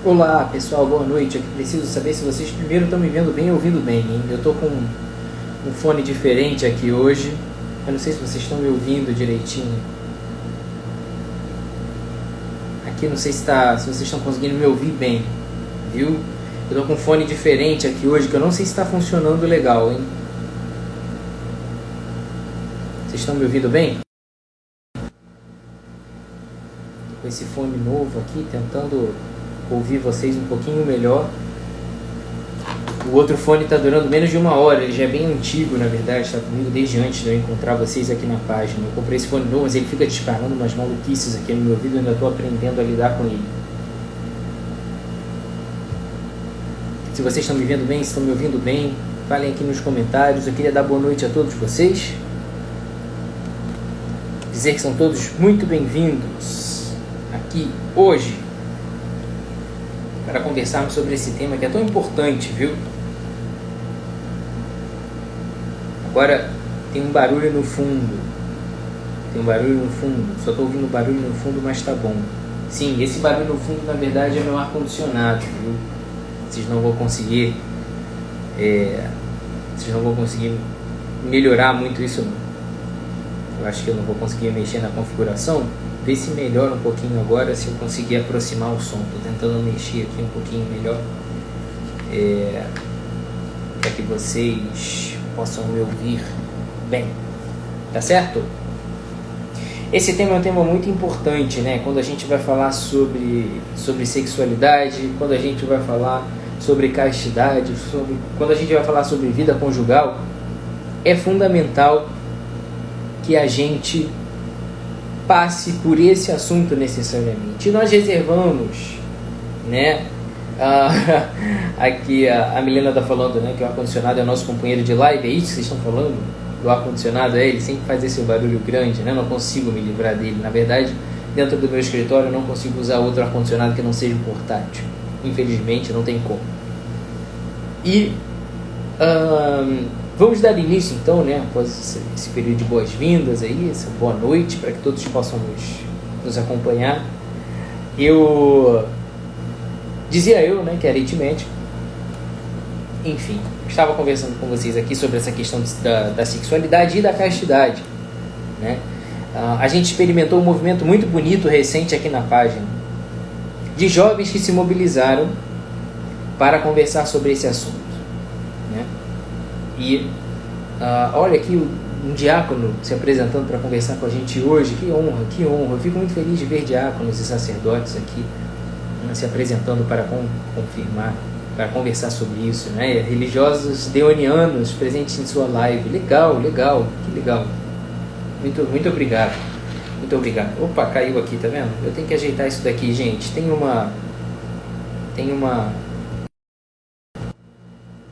Olá pessoal, boa noite. Eu preciso saber se vocês primeiro estão me vendo bem e ouvindo bem, hein? Eu estou com um fone diferente aqui hoje. Eu não sei se vocês estão me ouvindo direitinho. Aqui não sei se vocês estão conseguindo me ouvir bem, viu? Eu estou com um fone diferente aqui hoje que eu não sei se está funcionando legal, hein? Vocês estão me ouvindo bem? Com esse fone novo aqui, tentando ouvir vocês um pouquinho melhor. O outro fone está durando menos de uma hora, ele já é bem antigo, na verdade, está comigo desde antes de eu encontrar vocês aqui na página. Eu comprei esse fone novo, mas ele fica disparando umas maluquices aqui no meu ouvido, eu ainda estou aprendendo a lidar com ele. Se vocês estão me vendo bem, se estão me ouvindo bem, falem aqui nos comentários. Eu queria dar boa noite a todos vocês, dizer que são todos muito bem-vindos aqui hoje para conversarmos sobre esse tema que é tão importante, viu? Agora tem um barulho no fundo. Só estou ouvindo barulho no fundo, mas tá bom. Sim, esse barulho no fundo na verdade é meu ar-condicionado, viu? Vocês não vão conseguir melhorar muito isso não. Eu acho que eu não vou conseguir mexer na configuração. Ver se melhora um pouquinho agora, se eu conseguir aproximar o som. Estou tentando mexer aqui um pouquinho melhor, para que vocês possam me ouvir bem. Tá certo? Esse tema é um tema muito importante, né? Quando a gente vai falar sobre sexualidade, quando a gente vai falar sobre castidade, quando a gente vai falar sobre vida conjugal, é fundamental que a gente passe por esse assunto necessariamente. E nós reservamos, né? Aqui a Milena está falando, né, que o ar-condicionado é o nosso companheiro de live. É isso que vocês estão falando? Do ar-condicionado? Ele sempre faz esse barulho grande, né? Eu não consigo me livrar dele. Na verdade, dentro do meu escritório eu não consigo usar outro ar-condicionado que não seja portátil. Infelizmente, não tem como. E vamos dar início então, né, após esse período de boas-vindas aí, essa boa noite, para que todos possam nos acompanhar. Dizia eu, né, que era aritmético. Enfim, estava conversando com vocês aqui sobre essa questão da sexualidade e da castidade, né? A gente experimentou um movimento muito bonito recente aqui na página, de jovens que se mobilizaram para conversar sobre esse assunto, né? E olha aqui um diácono se apresentando para conversar com a gente hoje. Que honra, que honra. Eu fico muito feliz de ver diáconos e sacerdotes aqui, né, se apresentando para confirmar, para conversar sobre isso, né? Religiosos deonianos presentes em sua live. Legal, que legal. Muito obrigado. Muito obrigado. Opa, caiu aqui, tá vendo? Eu tenho que ajeitar isso daqui, gente.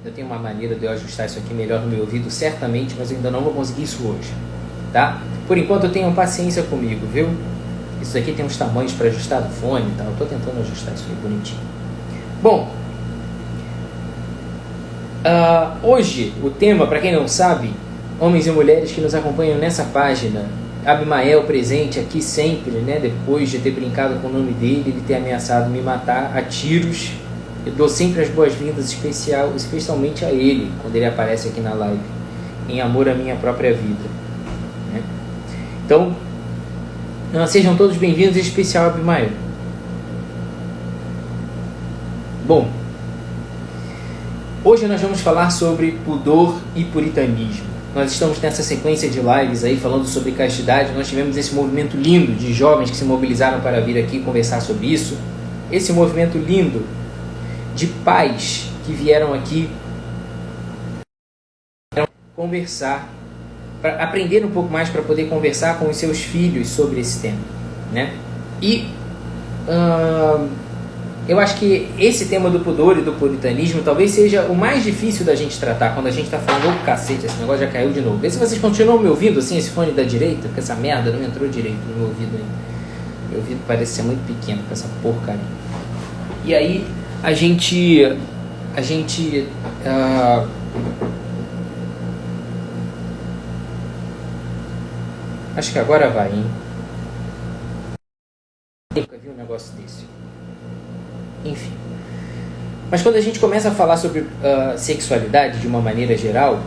Eu tenho uma maneira de eu ajustar isso aqui melhor no meu ouvido, certamente, mas eu ainda não vou conseguir isso hoje, tá? Por enquanto, tenham paciência comigo, viu? Isso aqui tem uns tamanhos para ajustar do fone e tal. Eu tô tentando ajustar isso aí bonitinho. Bom, hoje o tema, para quem não sabe, homens e mulheres que nos acompanham nessa página, Abimael presente aqui sempre, né? Depois de ter brincado com o nome dele, ele ter ameaçado me matar a tiros. Eu dou sempre as boas-vindas, especialmente a ele, quando ele aparece aqui na live, em amor à minha própria vida, né? Então, sejam todos bem-vindos, em especial a Abimael. Bom, hoje nós vamos falar sobre pudor e puritanismo. Nós estamos nessa sequência de lives aí falando sobre castidade. Nós tivemos esse movimento lindo de jovens que se mobilizaram para vir aqui conversar sobre isso. Esse movimento lindo de pais que vieram aqui conversar, para aprender um pouco mais, para poder conversar com os seus filhos sobre esse tema, né? E eu acho que esse tema do pudor e do puritanismo talvez seja o mais difícil da gente tratar quando a gente está falando, ô cacete, esse negócio já caiu de novo. Vê se vocês continuam me ouvindo assim, esse fone da direita, porque essa merda não entrou direito no meu ouvido ainda. Meu ouvido parece ser muito pequeno com essa porcaria. E aí a gente acho que agora vai, hein? Eu nunca vi um negócio desse. enfim. Mas quando a gente começa a falar sobre sexualidade de uma maneira geral,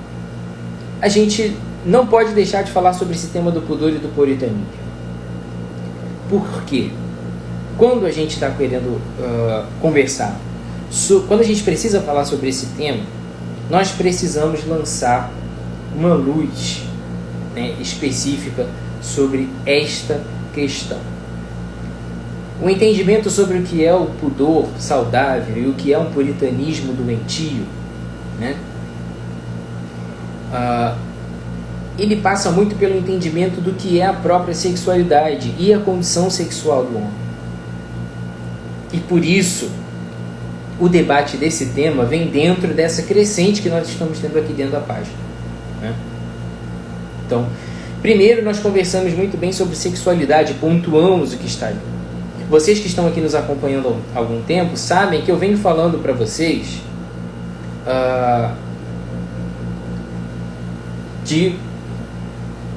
a gente não pode deixar de falar sobre esse tema do pudor e do puritanismo. Por quê? Quando a gente está querendo conversar, quando a gente precisa falar sobre esse tema, nós precisamos lançar uma luz, né, específica sobre esta questão. O entendimento sobre o que é o pudor saudável e o que é um puritanismo doentio, né, ele passa muito pelo entendimento do que é a própria sexualidade e a condição sexual do homem. E por isso, o debate desse tema vem dentro dessa crescente que nós estamos tendo aqui dentro da página, né? Então, primeiro nós conversamos muito bem sobre sexualidade, pontuamos o que está ali. Vocês que estão aqui nos acompanhando há algum tempo sabem que eu venho falando para vocês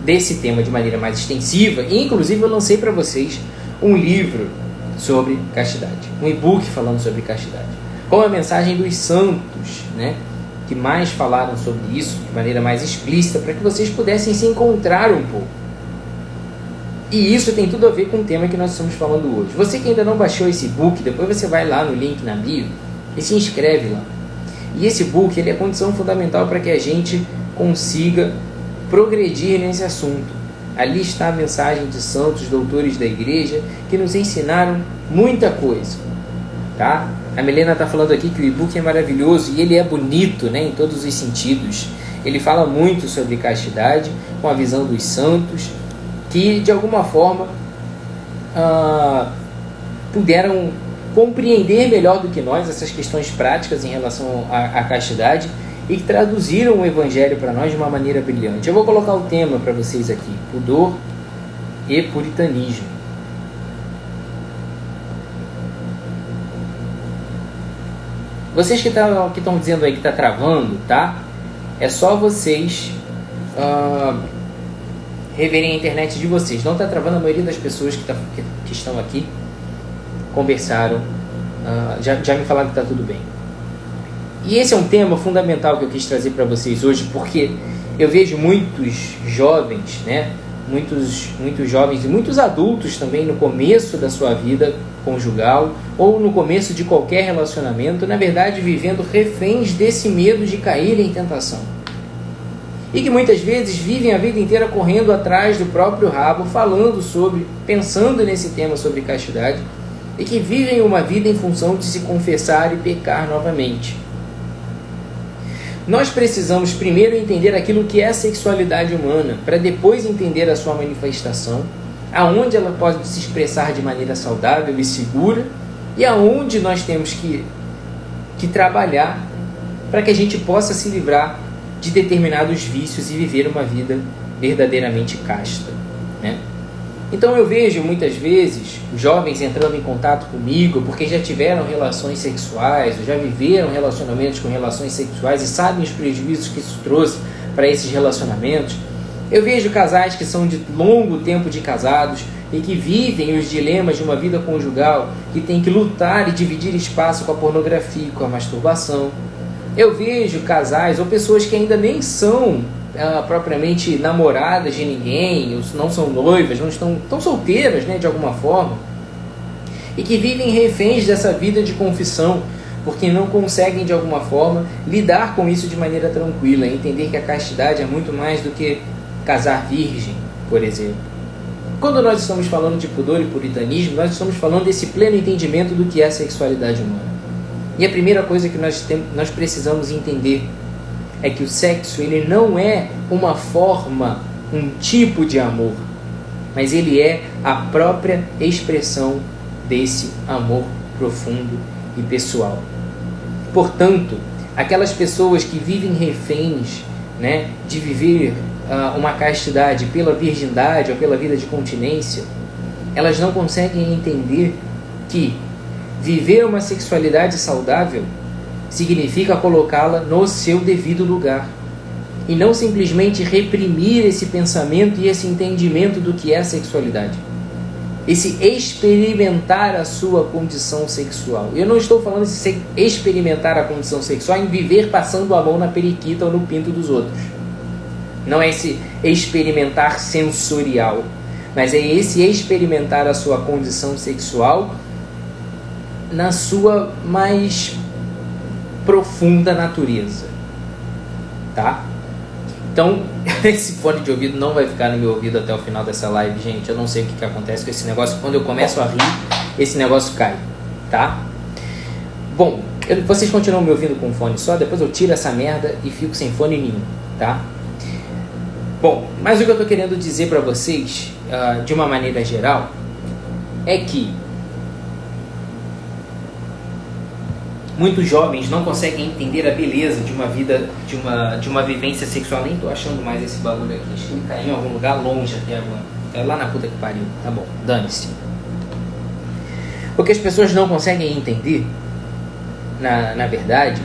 desse tema de maneira mais extensiva, e inclusive eu lancei para vocês um livro sobre castidade, um e-book falando sobre castidade, com a mensagem dos santos, né, que mais falaram sobre isso de maneira mais explícita, para que vocês pudessem se encontrar um pouco. E isso tem tudo a ver com o tema que nós estamos falando hoje. Você que ainda não baixou esse e-book, depois você vai lá no link na bio e se inscreve lá. E esse e-book, ele é condição fundamental para que a gente consiga progredir nesse assunto. Ali está a mensagem de santos, doutores da igreja, que nos ensinaram muita coisa, tá? A Milena está falando aqui que o e-book é maravilhoso e ele é bonito, né, em todos os sentidos. Ele fala muito sobre castidade, com a visão dos santos, que de alguma forma puderam compreender melhor do que nós essas questões práticas em relação à castidade e que traduziram o Evangelho para nós de uma maneira brilhante. Eu vou colocar o tema para vocês aqui: pudor e puritanismo. Vocês que estão dizendo aí que está travando, tá? É só vocês reverem a internet de vocês. Não está travando. A maioria das pessoas que estão aqui conversaram, já me falaram que está tudo bem. E esse é um tema fundamental que eu quis trazer para vocês hoje, porque eu vejo muitos jovens, né? Muitos jovens e muitos adultos também no começo da sua vida conjugal ou no começo de qualquer relacionamento, na verdade vivendo reféns desse medo de cair em tentação. E que muitas vezes vivem a vida inteira correndo atrás do próprio rabo, pensando nesse tema sobre castidade, e que vivem uma vida em função de se confessar e pecar novamente. Nós precisamos primeiro entender aquilo que é a sexualidade humana, para depois entender a sua manifestação, aonde ela pode se expressar de maneira saudável e segura, e aonde nós temos que trabalhar para que a gente possa se livrar de determinados vícios e viver uma vida verdadeiramente casta, né? Então eu vejo muitas vezes jovens entrando em contato comigo porque já tiveram relações sexuais, ou já viveram relacionamentos com relações sexuais e sabem os prejuízos que isso trouxe para esses relacionamentos. Eu vejo casais que são de longo tempo de casados e que vivem os dilemas de uma vida conjugal, que tem que lutar e dividir espaço com a pornografia, com a masturbação. Eu vejo casais ou pessoas que ainda nem são propriamente namoradas de ninguém, não são noivas, não estão solteiras, né, de alguma forma, e que vivem reféns dessa vida de confissão, porque não conseguem de alguma forma lidar com isso de maneira tranquila, entender que a castidade é muito mais do que casar virgem, por exemplo. Quando nós estamos falando de pudor e puritanismo, nós estamos falando desse pleno entendimento do que é a sexualidade humana. E a primeira coisa que nós precisamos entender é que o sexo, ele não é uma forma, um tipo de amor, mas ele é a própria expressão desse amor profundo e pessoal. Portanto, aquelas pessoas que vivem reféns, né, de viver uma castidade pela virgindade ou pela vida de continência, elas não conseguem entender que viver uma sexualidade saudável significa colocá-la no seu devido lugar e não simplesmente reprimir esse pensamento e esse entendimento do que é a sexualidade. esse experimentar a sua condição sexual. Eu não estou falando de experimentar a condição sexual em viver passando a mão na periquita ou no pinto dos outros. Não é esse experimentar sensorial, mas é esse experimentar a sua condição sexual na sua mais profunda natureza, tá? Então, esse fone de ouvido não vai ficar no meu ouvido até o final dessa live, gente. Eu não sei o que acontece com esse negócio. Quando eu começo a rir, esse negócio cai, tá? Bom, vocês continuam me ouvindo com fone só, depois eu tiro essa merda e fico sem fone nenhum, tá? Bom, mas o que eu tô querendo dizer pra vocês, de uma maneira geral, é que muitos jovens não conseguem entender a beleza de uma vida, de uma vivência sexual. Nem tô achando mais esse bagulho aqui. Acho que ele caiu em algum lugar longe até agora. É lá na puta que pariu. Tá bom, dane-se. O que as pessoas não conseguem entender, na verdade,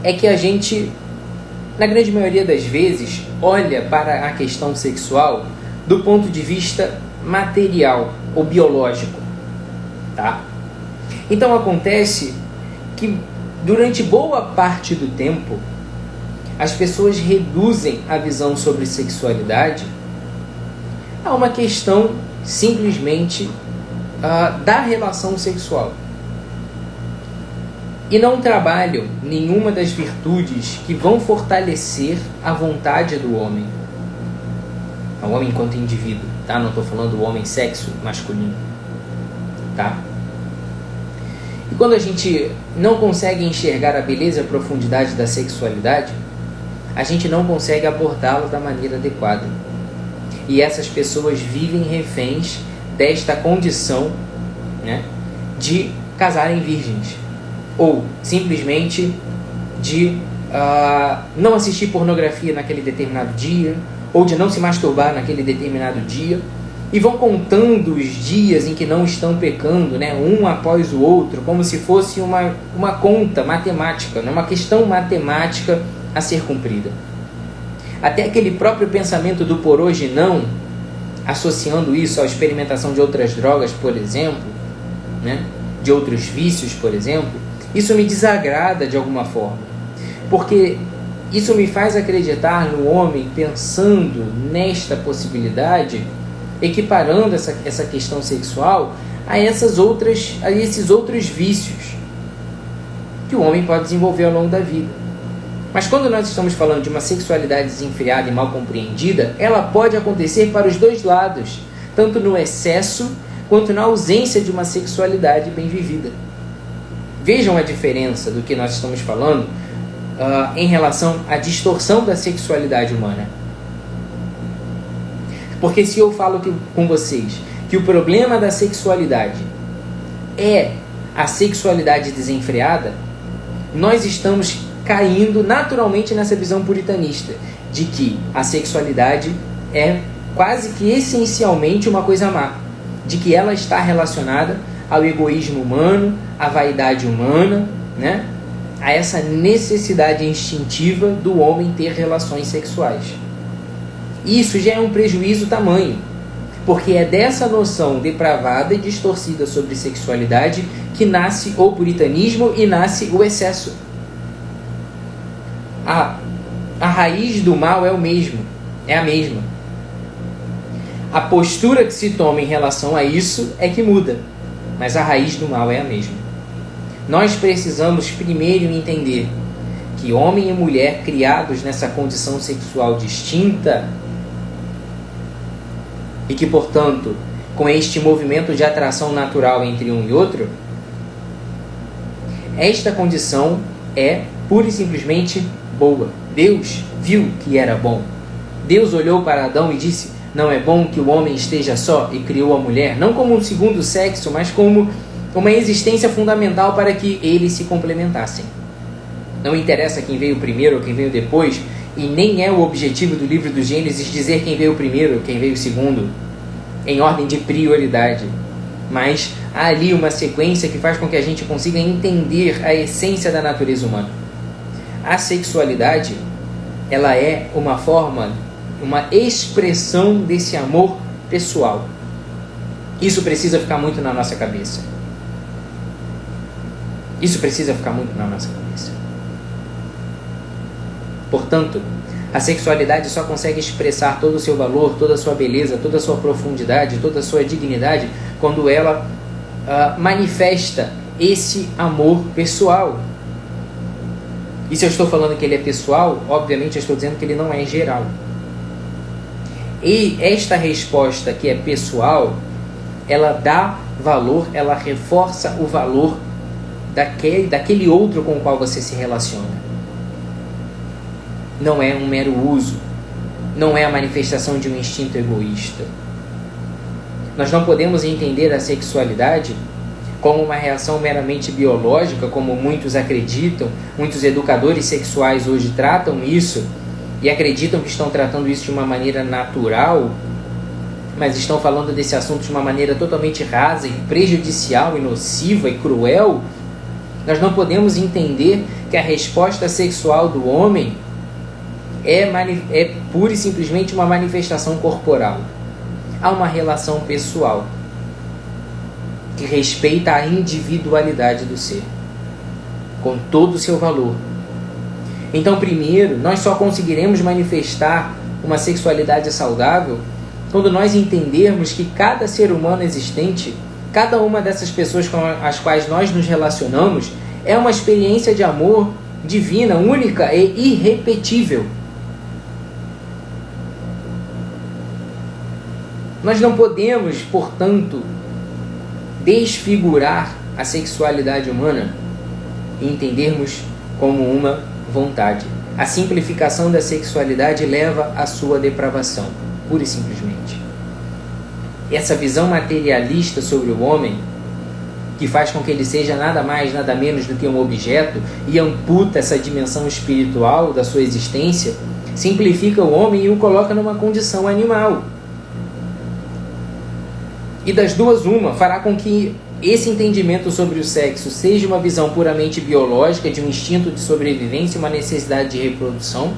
é que a gente, na grande maioria das vezes, olha para a questão sexual do ponto de vista material ou biológico, tá? Então acontece que durante boa parte do tempo as pessoas reduzem a visão sobre sexualidade a uma questão simplesmente da relação sexual e não trabalham nenhuma das virtudes que vão fortalecer a vontade do homem, o homem enquanto indivíduo, tá? Não estou falando do homem sexo masculino, tá? E quando a gente não consegue enxergar a beleza e a profundidade da sexualidade, a gente não consegue abordá-lo da maneira adequada. E essas pessoas vivem reféns desta condição, né, de casarem virgens. Ou simplesmente de não assistir pornografia naquele determinado dia, ou de não se masturbar naquele determinado dia. E vão contando os dias em que não estão pecando, né, um após o outro, como se fosse uma conta matemática, uma questão matemática a ser cumprida. Até aquele próprio pensamento do por hoje não, associando isso à experimentação de outras drogas, por exemplo, né, de outros vícios, por exemplo, isso me desagrada de alguma forma. Porque isso me faz acreditar no homem pensando nesta possibilidade, equiparando essa questão sexual a esses outros vícios que o homem pode desenvolver ao longo da vida. Mas quando nós estamos falando de uma sexualidade desenfreada e mal compreendida, ela pode acontecer para os dois lados, tanto no excesso quanto na ausência de uma sexualidade bem vivida. Vejam a diferença do que nós estamos falando em relação à distorção da sexualidade humana. Porque se eu falo com vocês que o problema da sexualidade é a sexualidade desenfreada, nós estamos caindo naturalmente nessa visão puritanista de que a sexualidade é quase que essencialmente uma coisa má, de que ela está relacionada ao egoísmo humano, à vaidade humana, né? A essa necessidade instintiva do homem ter relações sexuais. Isso já é um prejuízo tamanho, porque é dessa noção depravada e distorcida sobre sexualidade que nasce o puritanismo e nasce o excesso. A raiz do mal é a mesma. A postura que se toma em relação a isso é que muda, mas a raiz do mal é a mesma. Nós precisamos primeiro entender que homem e mulher criados nessa condição sexual distinta e que, portanto, com este movimento de atração natural entre um e outro, esta condição é pura e simplesmente boa. Deus viu que era bom. Deus olhou para Adão e disse: não é bom que o homem esteja só, e criou a mulher, não como um segundo sexo, mas como uma existência fundamental para que eles se complementassem. Não interessa quem veio primeiro ou quem veio depois, e nem é o objetivo do livro do Gênesis dizer quem veio primeiro ou quem veio segundo, em ordem de prioridade. Mas há ali uma sequência que faz com que a gente consiga entender a essência da natureza humana. A sexualidade, ela é uma forma, uma expressão desse amor pessoal, Isso precisa ficar muito na nossa cabeça. Isso precisa ficar muito na nossa cabeça. Portanto, a sexualidade só consegue expressar todo o seu valor, toda a sua beleza, toda a sua profundidade, toda a sua dignidade quando ela manifesta esse amor pessoal. E se eu estou falando que ele é pessoal, obviamente eu estou dizendo que ele não é geral. E esta resposta que é pessoal, ela dá valor, ela reforça o valor daquele outro com o qual você se relaciona. Não é um mero uso, não é a manifestação de um instinto egoísta. Nós não podemos entender a sexualidade como uma reação meramente biológica, como muitos acreditam. Muitos educadores sexuais hoje tratam isso e acreditam que estão tratando isso de uma maneira natural, mas estão falando desse assunto de uma maneira totalmente rasa e prejudicial e nociva e cruel. Nós não podemos entender que a resposta sexual do homem é pura e simplesmente uma manifestação corporal. Há uma relação pessoal que respeita a individualidade do ser, com todo o seu valor. Então, primeiro, nós só conseguiremos manifestar uma sexualidade saudável quando nós entendermos que cada ser humano existente, cada uma dessas pessoas com as quais nós nos relacionamos, é uma experiência de amor divina, única e irrepetível. Nós não podemos, portanto, desfigurar a sexualidade humana e entendermos como uma vontade. A simplificação da sexualidade leva à sua depravação, pura e simplesmente. Essa visão materialista sobre o homem, que faz com que ele seja nada mais, nada menos do que um objeto e amputa essa dimensão espiritual da sua existência, simplifica o homem e o coloca numa condição animal. E das duas, uma, fará com que esse entendimento sobre o sexo seja uma visão puramente biológica, de um instinto de sobrevivência, uma necessidade de reprodução,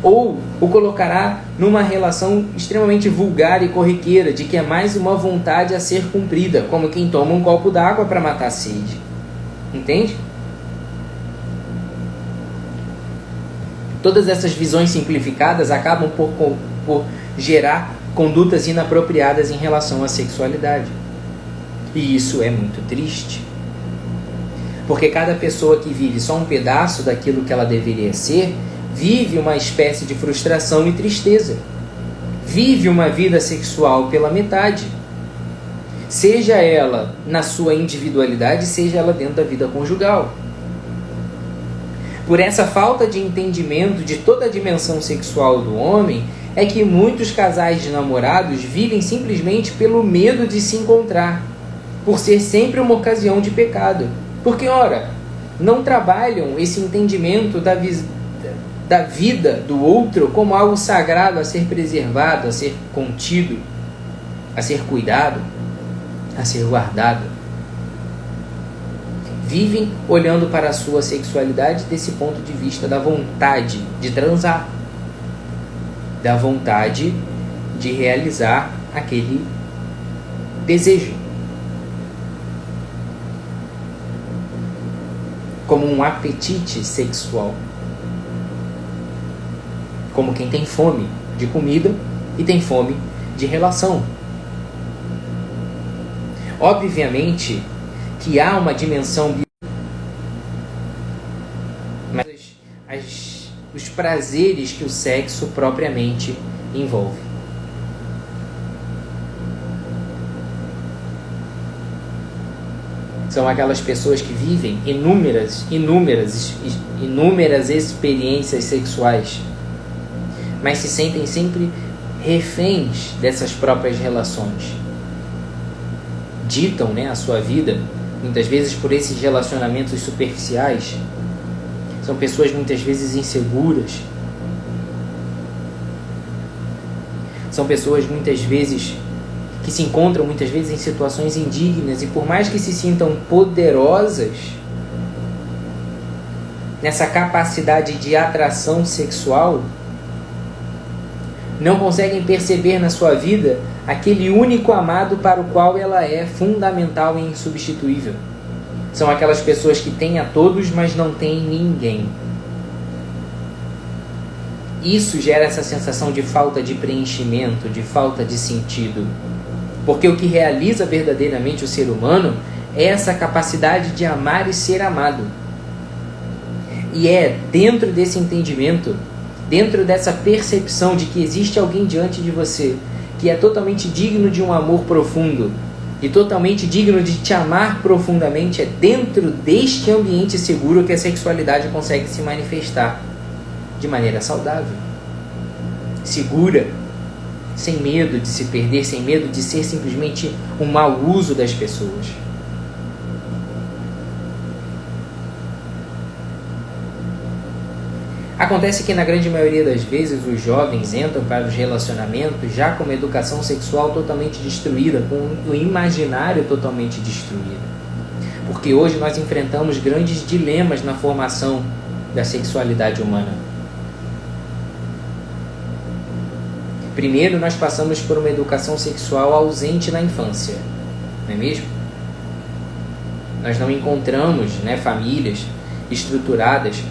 ou o colocará numa relação extremamente vulgar e corriqueira, de que é mais uma vontade a ser cumprida, como quem toma um copo d'água para matar a sede. Entende? Todas essas visões simplificadas acabam por gerar condutas inapropriadas em relação à sexualidade. E isso é muito triste. Porque cada pessoa que vive só um pedaço daquilo que ela deveria ser, vive uma espécie de frustração e tristeza. Vive uma vida sexual pela metade. Seja ela na sua individualidade, seja ela dentro da vida conjugal. Por essa falta de entendimento de toda a dimensão sexual do homem, é que muitos casais de namorados vivem simplesmente pelo medo de se encontrar, por ser sempre uma ocasião de pecado. Porque, ora, não trabalham esse entendimento da vida do outro como algo sagrado a ser preservado, a ser contido, a ser cuidado, a ser guardado. Vivem olhando para a sua sexualidade desse ponto de vista da vontade de transar, da vontade de realizar aquele desejo, como um apetite sexual, como quem tem fome de comida e tem fome de relação. Obviamente que há uma dimensão, mas os prazeres que o sexo propriamente envolve. São aquelas pessoas que vivem inúmeras experiências sexuais, mas se sentem sempre reféns dessas próprias relações. Ditam, a sua vida, muitas vezes por esses relacionamentos superficiais. São pessoas muitas vezes inseguras. São pessoas muitas vezes que se encontram muitas vezes em situações indignas e por mais que se sintam poderosas nessa capacidade de atração sexual, não conseguem perceber na sua vida aquele único amado para o qual ela é fundamental e insubstituível. São aquelas pessoas que têm a todos, mas não têm ninguém. Isso gera essa sensação de falta de preenchimento, de falta de sentido. Porque o que realiza verdadeiramente o ser humano é essa capacidade de amar e ser amado. E é dentro desse entendimento, dentro dessa percepção de que existe alguém diante de você que é totalmente digno de um amor profundo e totalmente digno de te amar profundamente, é dentro deste ambiente seguro que a sexualidade consegue se manifestar de maneira saudável, segura, sem medo de se perder, sem medo de ser simplesmente um mau uso das pessoas. Acontece que na grande maioria das vezes os jovens entram para os relacionamentos já com uma educação sexual totalmente destruída, com o imaginário totalmente destruído. Porque hoje nós enfrentamos grandes dilemas na formação da sexualidade humana. Primeiro, nós passamos por uma educação sexual ausente na infância, não é mesmo? Nós não encontramos, famílias estruturadas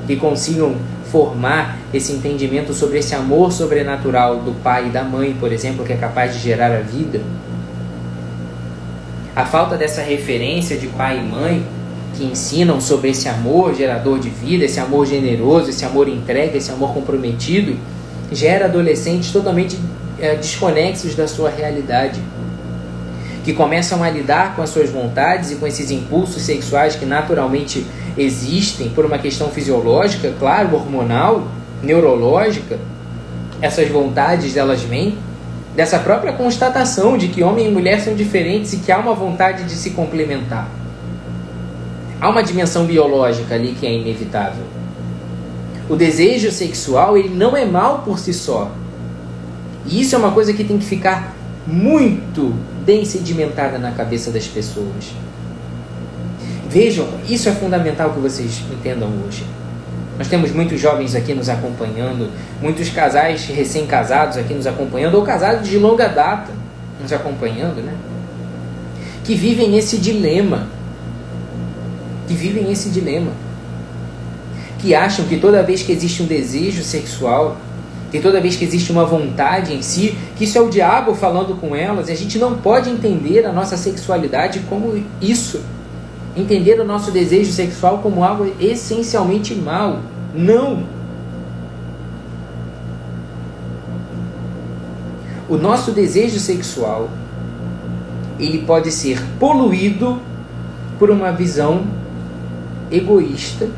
que consigam formar esse entendimento sobre esse amor sobrenatural do pai e da mãe, por exemplo, que é capaz de gerar a vida. A falta dessa referência de pai e mãe que ensinam sobre esse amor gerador de vida, esse amor generoso, esse amor entregue, esse amor comprometido, gera adolescentes totalmente desconexos da sua realidade, que começam a lidar com as suas vontades e com esses impulsos sexuais que naturalmente existem por uma questão fisiológica, claro, hormonal, neurológica. Essas vontades, elas vêm dessa própria constatação de que homem e mulher são diferentes e que há uma vontade de se complementar. Há uma dimensão biológica ali que é inevitável. O desejo sexual, ele não é mal por si só. E isso é uma coisa que tem que ficar muito bem sedimentada na cabeça das pessoas. Vejam, isso é fundamental que vocês entendam hoje. Nós temos muitos jovens aqui nos acompanhando, muitos casais recém-casados aqui nos acompanhando, ou casados de longa data nos acompanhando, que vivem esse dilema. Que acham que toda vez que existe um desejo sexual, que toda vez que existe uma vontade em si, que isso é o diabo falando com elas, e a gente não pode entender a nossa sexualidade como isso. Entender o nosso desejo sexual como algo essencialmente mal. Não! O nosso desejo sexual, ele pode ser poluído por uma visão egoísta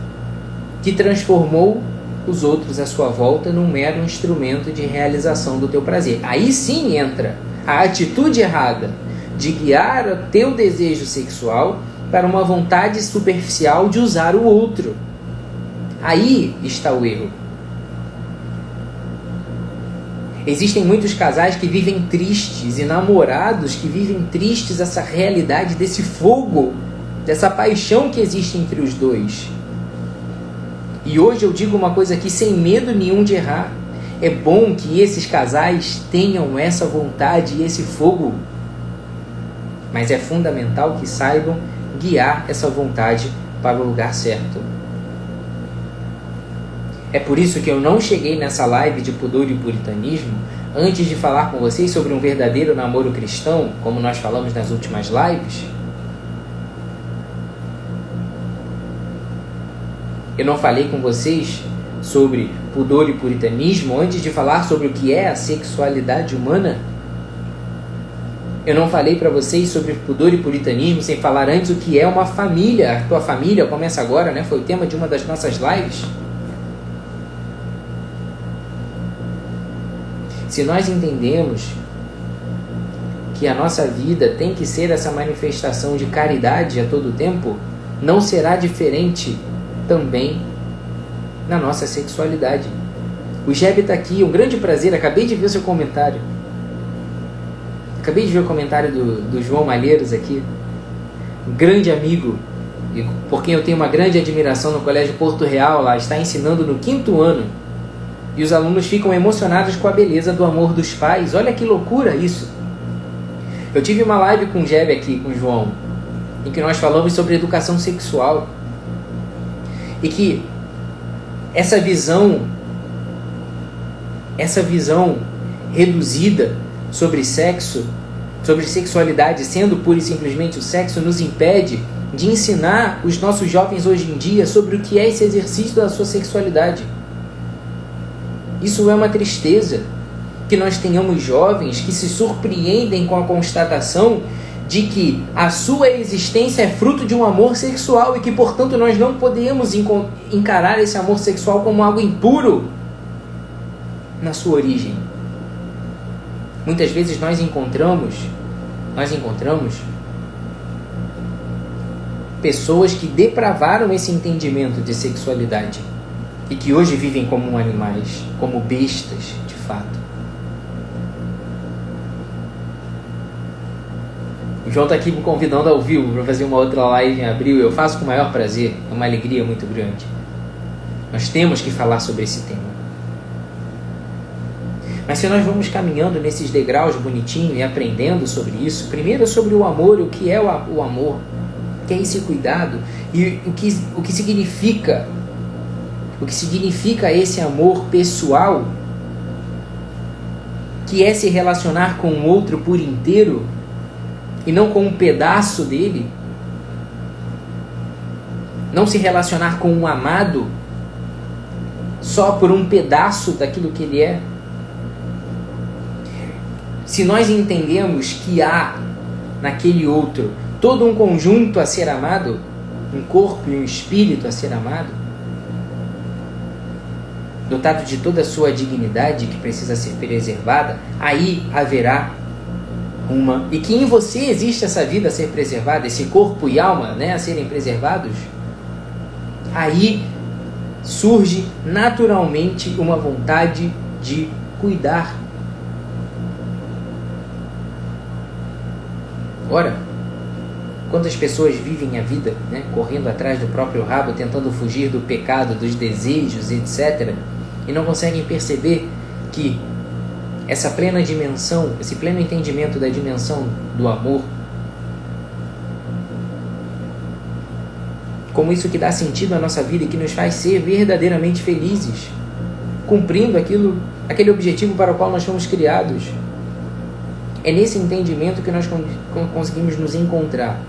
que transformou os outros à sua volta num mero instrumento de realização do teu prazer. Aí sim entra a atitude errada de guiar o teu desejo sexual para uma vontade superficial de usar o outro. Aí está o erro. Existem muitos casais que vivem tristes e namorados que vivem tristes essa realidade desse fogo, dessa paixão que existe entre os dois. E hoje eu digo uma coisa aqui sem medo nenhum de errar. É bom que esses casais tenham essa vontade e esse fogo. Mas é fundamental que saibam guiar essa vontade para o lugar certo. É por isso que eu não cheguei nessa live de pudor e puritanismo antes de falar com vocês sobre um verdadeiro namoro cristão, como nós falamos nas últimas lives. Eu não falei com vocês sobre pudor e puritanismo antes de falar sobre o que é a sexualidade humana. Eu não falei para vocês sobre pudor e puritanismo sem falar antes o que é uma família. A tua família começa agora, Foi o tema de uma das nossas lives. Se nós entendemos que a nossa vida tem que ser essa manifestação de caridade a todo tempo, não será diferente também na nossa sexualidade. O Jeb está aqui, um grande prazer, acabei de ver o seu comentário. Acabei de ver o comentário do João Malheiros aqui, um grande amigo, por quem eu tenho uma grande admiração no Colégio Porto Real, lá está ensinando no 5º ano. E os alunos ficam emocionados com a beleza do amor dos pais. Olha que loucura isso. Eu tive uma live com o Jeb aqui, com o João, em que nós falamos sobre educação sexual. E que essa visão reduzida sobre sexo, sobre sexualidade, sendo pura e simplesmente o sexo, nos impede de ensinar os nossos jovens hoje em dia sobre o que é esse exercício da sua sexualidade. Isso é uma tristeza, que nós tenhamos jovens que se surpreendem com a constatação de que a sua existência é fruto de um amor sexual e que, portanto, nós não podemos encarar esse amor sexual como algo impuro na sua origem. Muitas vezes nós encontramos pessoas que depravaram esse entendimento de sexualidade e que hoje vivem como animais, como bestas, de fato. O João está aqui me convidando ao vivo para fazer uma outra live em abril. Eu faço com o maior prazer, é uma alegria muito grande. Nós temos que falar sobre esse tema. Mas se nós vamos caminhando nesses degraus bonitinho e aprendendo sobre isso, primeiro sobre o amor, o que é o amor, o que é esse cuidado e o que significa esse amor pessoal, que é se relacionar com o outro por inteiro e não com um pedaço dele, não se relacionar com um amado só por um pedaço daquilo que ele é. Se nós entendemos que há naquele outro todo um conjunto a ser amado, um corpo e um espírito a ser amado, dotado de toda a sua dignidade que precisa ser preservada, aí haverá e que em você existe essa vida a ser preservada, esse corpo e alma, né, a serem preservados, aí surge naturalmente uma vontade de cuidar. Ora, quantas pessoas vivem a vida, né, correndo atrás do próprio rabo, tentando fugir do pecado, dos desejos, etc., e não conseguem perceber que essa plena dimensão, esse pleno entendimento da dimensão do amor, como isso que dá sentido à nossa vida e que nos faz ser verdadeiramente felizes, cumprindo aquele objetivo para o qual nós fomos criados. É nesse entendimento que nós conseguimos nos encontrar.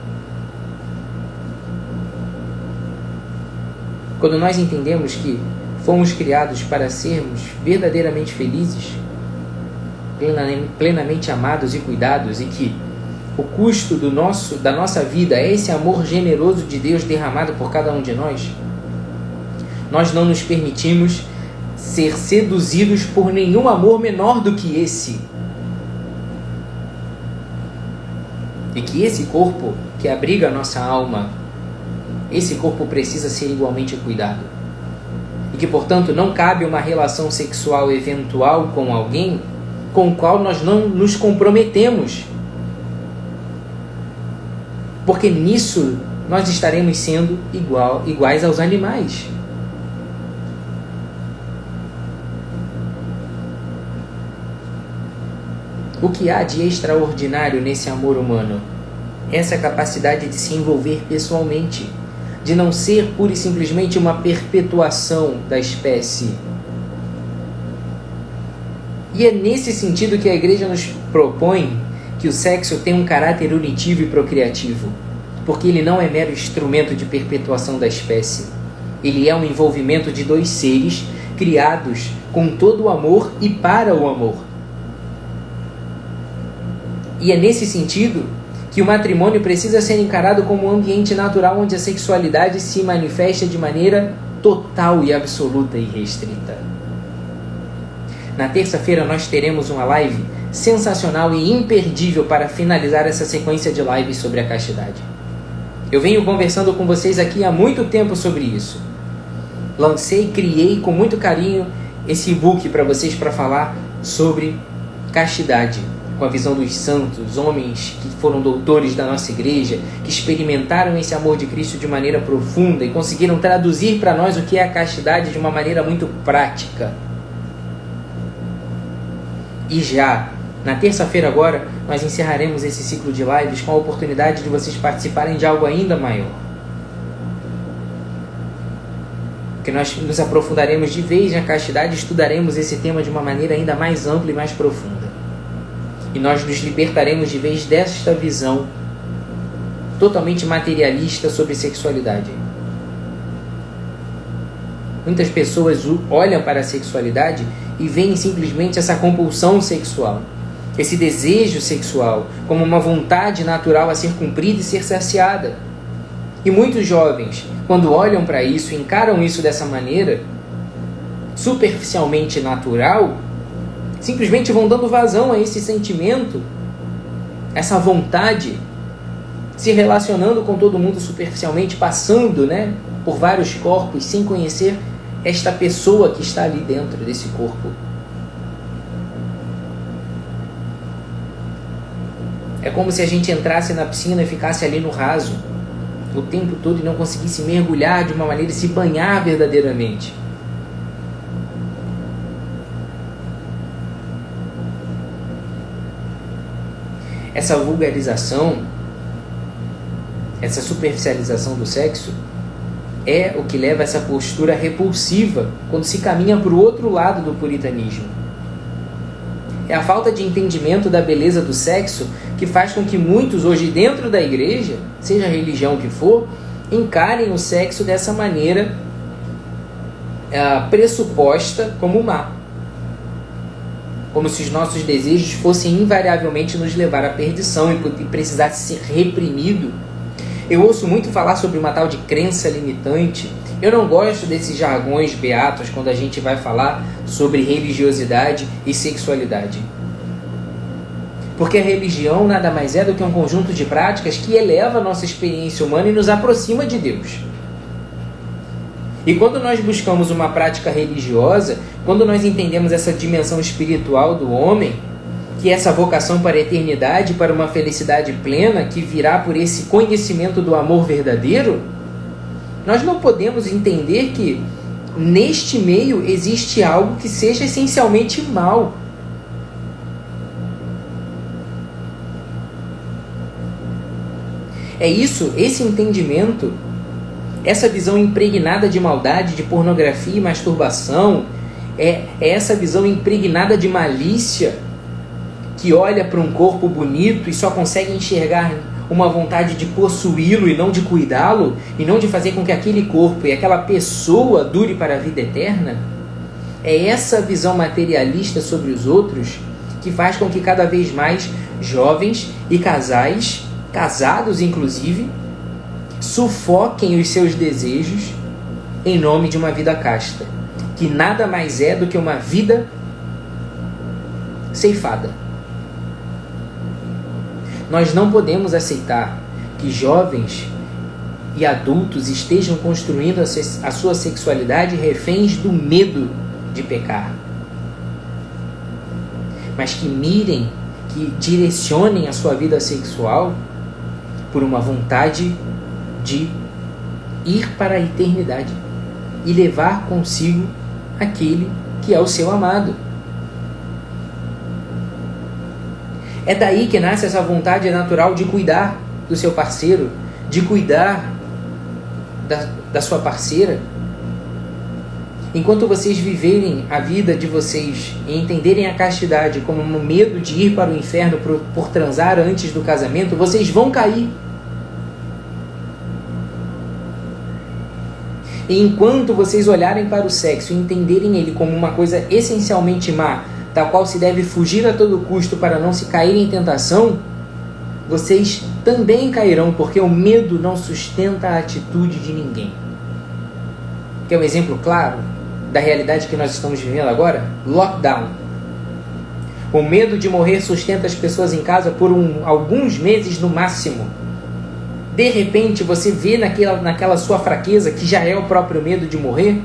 Quando nós entendemos que fomos criados para sermos verdadeiramente felizes, plenamente amados e cuidados, e que o custo da nossa vida é esse amor generoso de Deus derramado por cada um de nós, nós não nos permitimos ser seduzidos por nenhum amor menor do que esse. E que esse corpo que abriga a nossa alma, esse corpo precisa ser igualmente cuidado. E que, portanto, não cabe uma relação sexual eventual com alguém com o qual nós não nos comprometemos. Porque nisso nós estaremos sendo iguais aos animais. O que há de extraordinário nesse amor humano? Essa capacidade de se envolver pessoalmente, de não ser pura e simplesmente uma perpetuação da espécie. E é nesse sentido que a igreja nos propõe que o sexo tem um caráter unitivo e procriativo, porque ele não é mero instrumento de perpetuação da espécie. Ele é um envolvimento de dois seres criados com todo o amor e para o amor. E é nesse sentido que o matrimônio precisa ser encarado como um ambiente natural onde a sexualidade se manifesta de maneira total e absoluta e restrita. Na terça-feira nós teremos uma live sensacional e imperdível para finalizar essa sequência de lives sobre a castidade. Eu venho conversando com vocês aqui há muito tempo sobre isso. Criei com muito carinho esse e-book para vocês para falar sobre castidade, com a visão dos santos, homens que foram doutores da nossa igreja, que experimentaram esse amor de Cristo de maneira profunda e conseguiram traduzir para nós o que é a castidade de uma maneira muito prática. E já na terça-feira agora, nós encerraremos esse ciclo de lives com a oportunidade de vocês participarem de algo ainda maior. Que nós nos aprofundaremos de vez na castidade e estudaremos esse tema de uma maneira ainda mais ampla e mais profunda. E nós nos libertaremos de vez desta visão totalmente materialista sobre sexualidade. Muitas pessoas olham para a sexualidade e veem simplesmente essa compulsão sexual, esse desejo sexual, como uma vontade natural a ser cumprida e ser saciada. E muitos jovens, quando olham para isso, encaram isso dessa maneira, superficialmente natural, simplesmente vão dando vazão a esse sentimento, essa vontade, se relacionando com todo mundo superficialmente, passando, por vários corpos, sem conhecer esta pessoa que está ali dentro desse corpo. É como se a gente entrasse na piscina e ficasse ali no raso o tempo todo e não conseguisse mergulhar de uma maneira e se banhar verdadeiramente. Essa vulgarização, essa superficialização do sexo é o que leva a essa postura repulsiva quando se caminha para o outro lado do puritanismo. É a falta de entendimento da beleza do sexo que faz com que muitos hoje dentro da igreja, seja a religião que for, encarem o sexo dessa maneira pressuposta como má. Como se os nossos desejos fossem invariavelmente nos levar à perdição e precisasse ser reprimido. Eu ouço muito falar sobre uma tal de crença limitante. Eu não gosto desses jargões beatos quando a gente vai falar sobre religiosidade e sexualidade. Porque a religião nada mais é do que um conjunto de práticas que eleva a nossa experiência humana e nos aproxima de Deus. E quando nós buscamos uma prática religiosa, quando nós entendemos essa dimensão espiritual do homem, que é essa vocação para a eternidade, para uma felicidade plena, que virá por esse conhecimento do amor verdadeiro, nós não podemos entender que neste meio existe algo que seja essencialmente mal. É isso, esse entendimento, essa visão impregnada de maldade, de pornografia e masturbação, é essa visão impregnada de malícia, que olha para um corpo bonito e só consegue enxergar uma vontade de possuí-lo e não de cuidá-lo, e não de fazer com que aquele corpo e aquela pessoa dure para a vida eterna. É essa visão materialista sobre os outros que faz com que cada vez mais jovens e casais, casados inclusive, sufoquem os seus desejos em nome de uma vida casta, que nada mais é do que uma vida ceifada. Nós não podemos aceitar que jovens e adultos estejam construindo a sua sexualidade reféns do medo de pecar, mas que mirem, que direcionem a sua vida sexual por uma vontade de ir para a eternidade e levar consigo aquele que é o seu amado. É daí que nasce essa vontade natural de cuidar do seu parceiro, de cuidar da sua parceira. Enquanto vocês viverem a vida de vocês e entenderem a castidade como um medo de ir para o inferno por transar antes do casamento, vocês vão cair. E enquanto vocês olharem para o sexo e entenderem ele como uma coisa essencialmente má, da qual se deve fugir a todo custo para não se cair em tentação, vocês também cairão, porque o medo não sustenta a atitude de ninguém. Quer um exemplo claro da realidade que nós estamos vivendo agora? Lockdown. O medo de morrer sustenta as pessoas em casa por alguns meses no máximo. De repente você vê naquela sua fraqueza, que já é o próprio medo de morrer.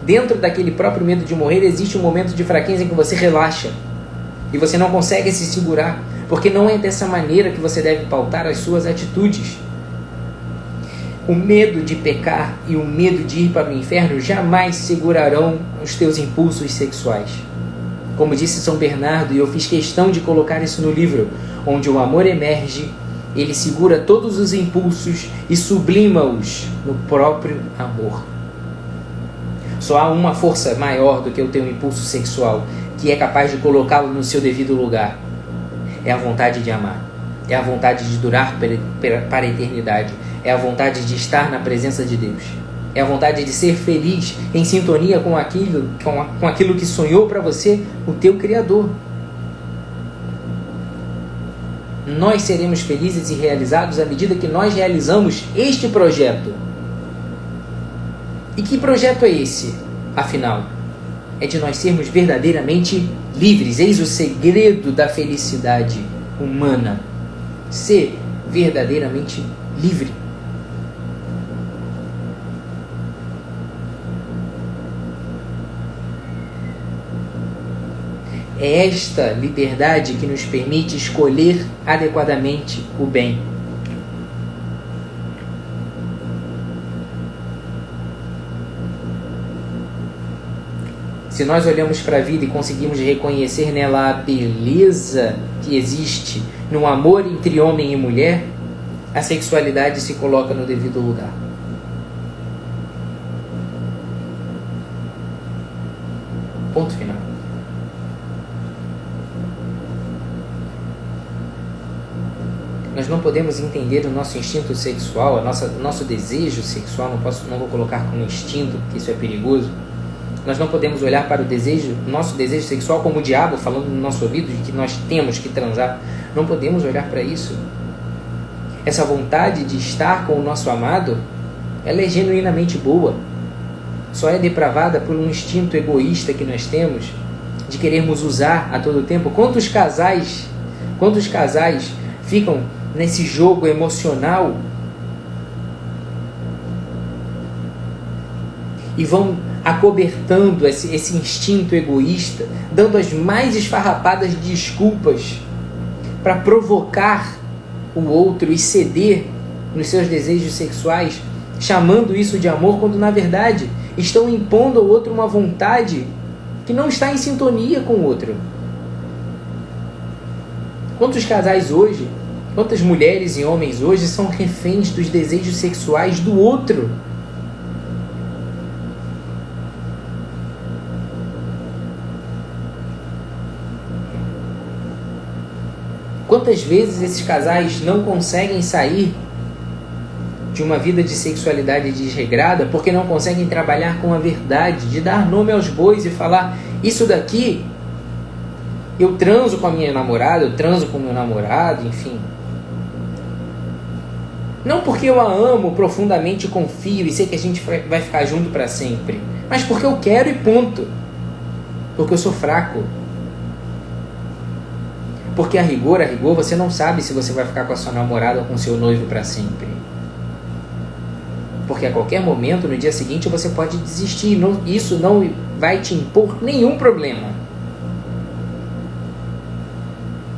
Dentro daquele próprio medo de morrer existe um momento de fraqueza em que você relaxa e você não consegue se segurar, porque não é dessa maneira que você deve pautar as suas atitudes. O medo de pecar e o medo de ir para o inferno jamais segurarão os teus impulsos sexuais. Como disse São Bernardo, e eu fiz questão de colocar isso no livro, onde o amor emerge, ele segura todos os impulsos e sublima-os no próprio amor. Só há uma força maior do que o teu impulso sexual, que é capaz de colocá-lo no seu devido lugar. É a vontade de amar. É a vontade de durar para a eternidade. É a vontade de estar na presença de Deus. É a vontade de ser feliz, em sintonia com aquilo que sonhou para você o teu Criador. Nós seremos felizes e realizados à medida que nós realizamos este projeto. E que projeto é esse, afinal? É de nós sermos verdadeiramente livres. Eis o segredo da felicidade humana. Ser verdadeiramente livre. É esta liberdade que nos permite escolher adequadamente o bem. Se nós olhamos para a vida e conseguimos reconhecer nela a beleza que existe no amor entre homem e mulher, a sexualidade se coloca no devido lugar. Ponto final. Nós não podemos entender o nosso instinto sexual, o nosso desejo sexual, não vou colocar como instinto, porque isso é perigoso. Nós não podemos olhar para o nosso desejo sexual como o diabo falando no nosso ouvido de que nós temos que transar. Não podemos olhar para isso. Essa vontade de estar com o nosso amado, ela é genuinamente boa. Só é depravada por um instinto egoísta que nós temos de querermos usar a todo tempo. Quantos casais ficam nesse jogo emocional e vão acobertando esse instinto egoísta, dando as mais esfarrapadas desculpas para provocar o outro e ceder nos seus desejos sexuais, chamando isso de amor, quando na verdade estão impondo ao outro uma vontade que não está em sintonia com o outro. Quantos casais hoje, quantas mulheres e homens hoje são reféns dos desejos sexuais do outro? Quantas vezes esses casais não conseguem sair de uma vida de sexualidade desregrada porque não conseguem trabalhar com a verdade, de dar nome aos bois e falar: isso daqui, eu transo com a minha namorada, eu transo com o meu namorado, enfim. Não porque eu a amo profundamente, confio e sei que a gente vai ficar junto para sempre, mas porque eu quero e ponto. Porque eu sou fraco. Porque a rigor, você não sabe se você vai ficar com a sua namorada ou com o seu noivo para sempre. Porque a qualquer momento, no dia seguinte, você pode desistir. Isso não vai te impor nenhum problema.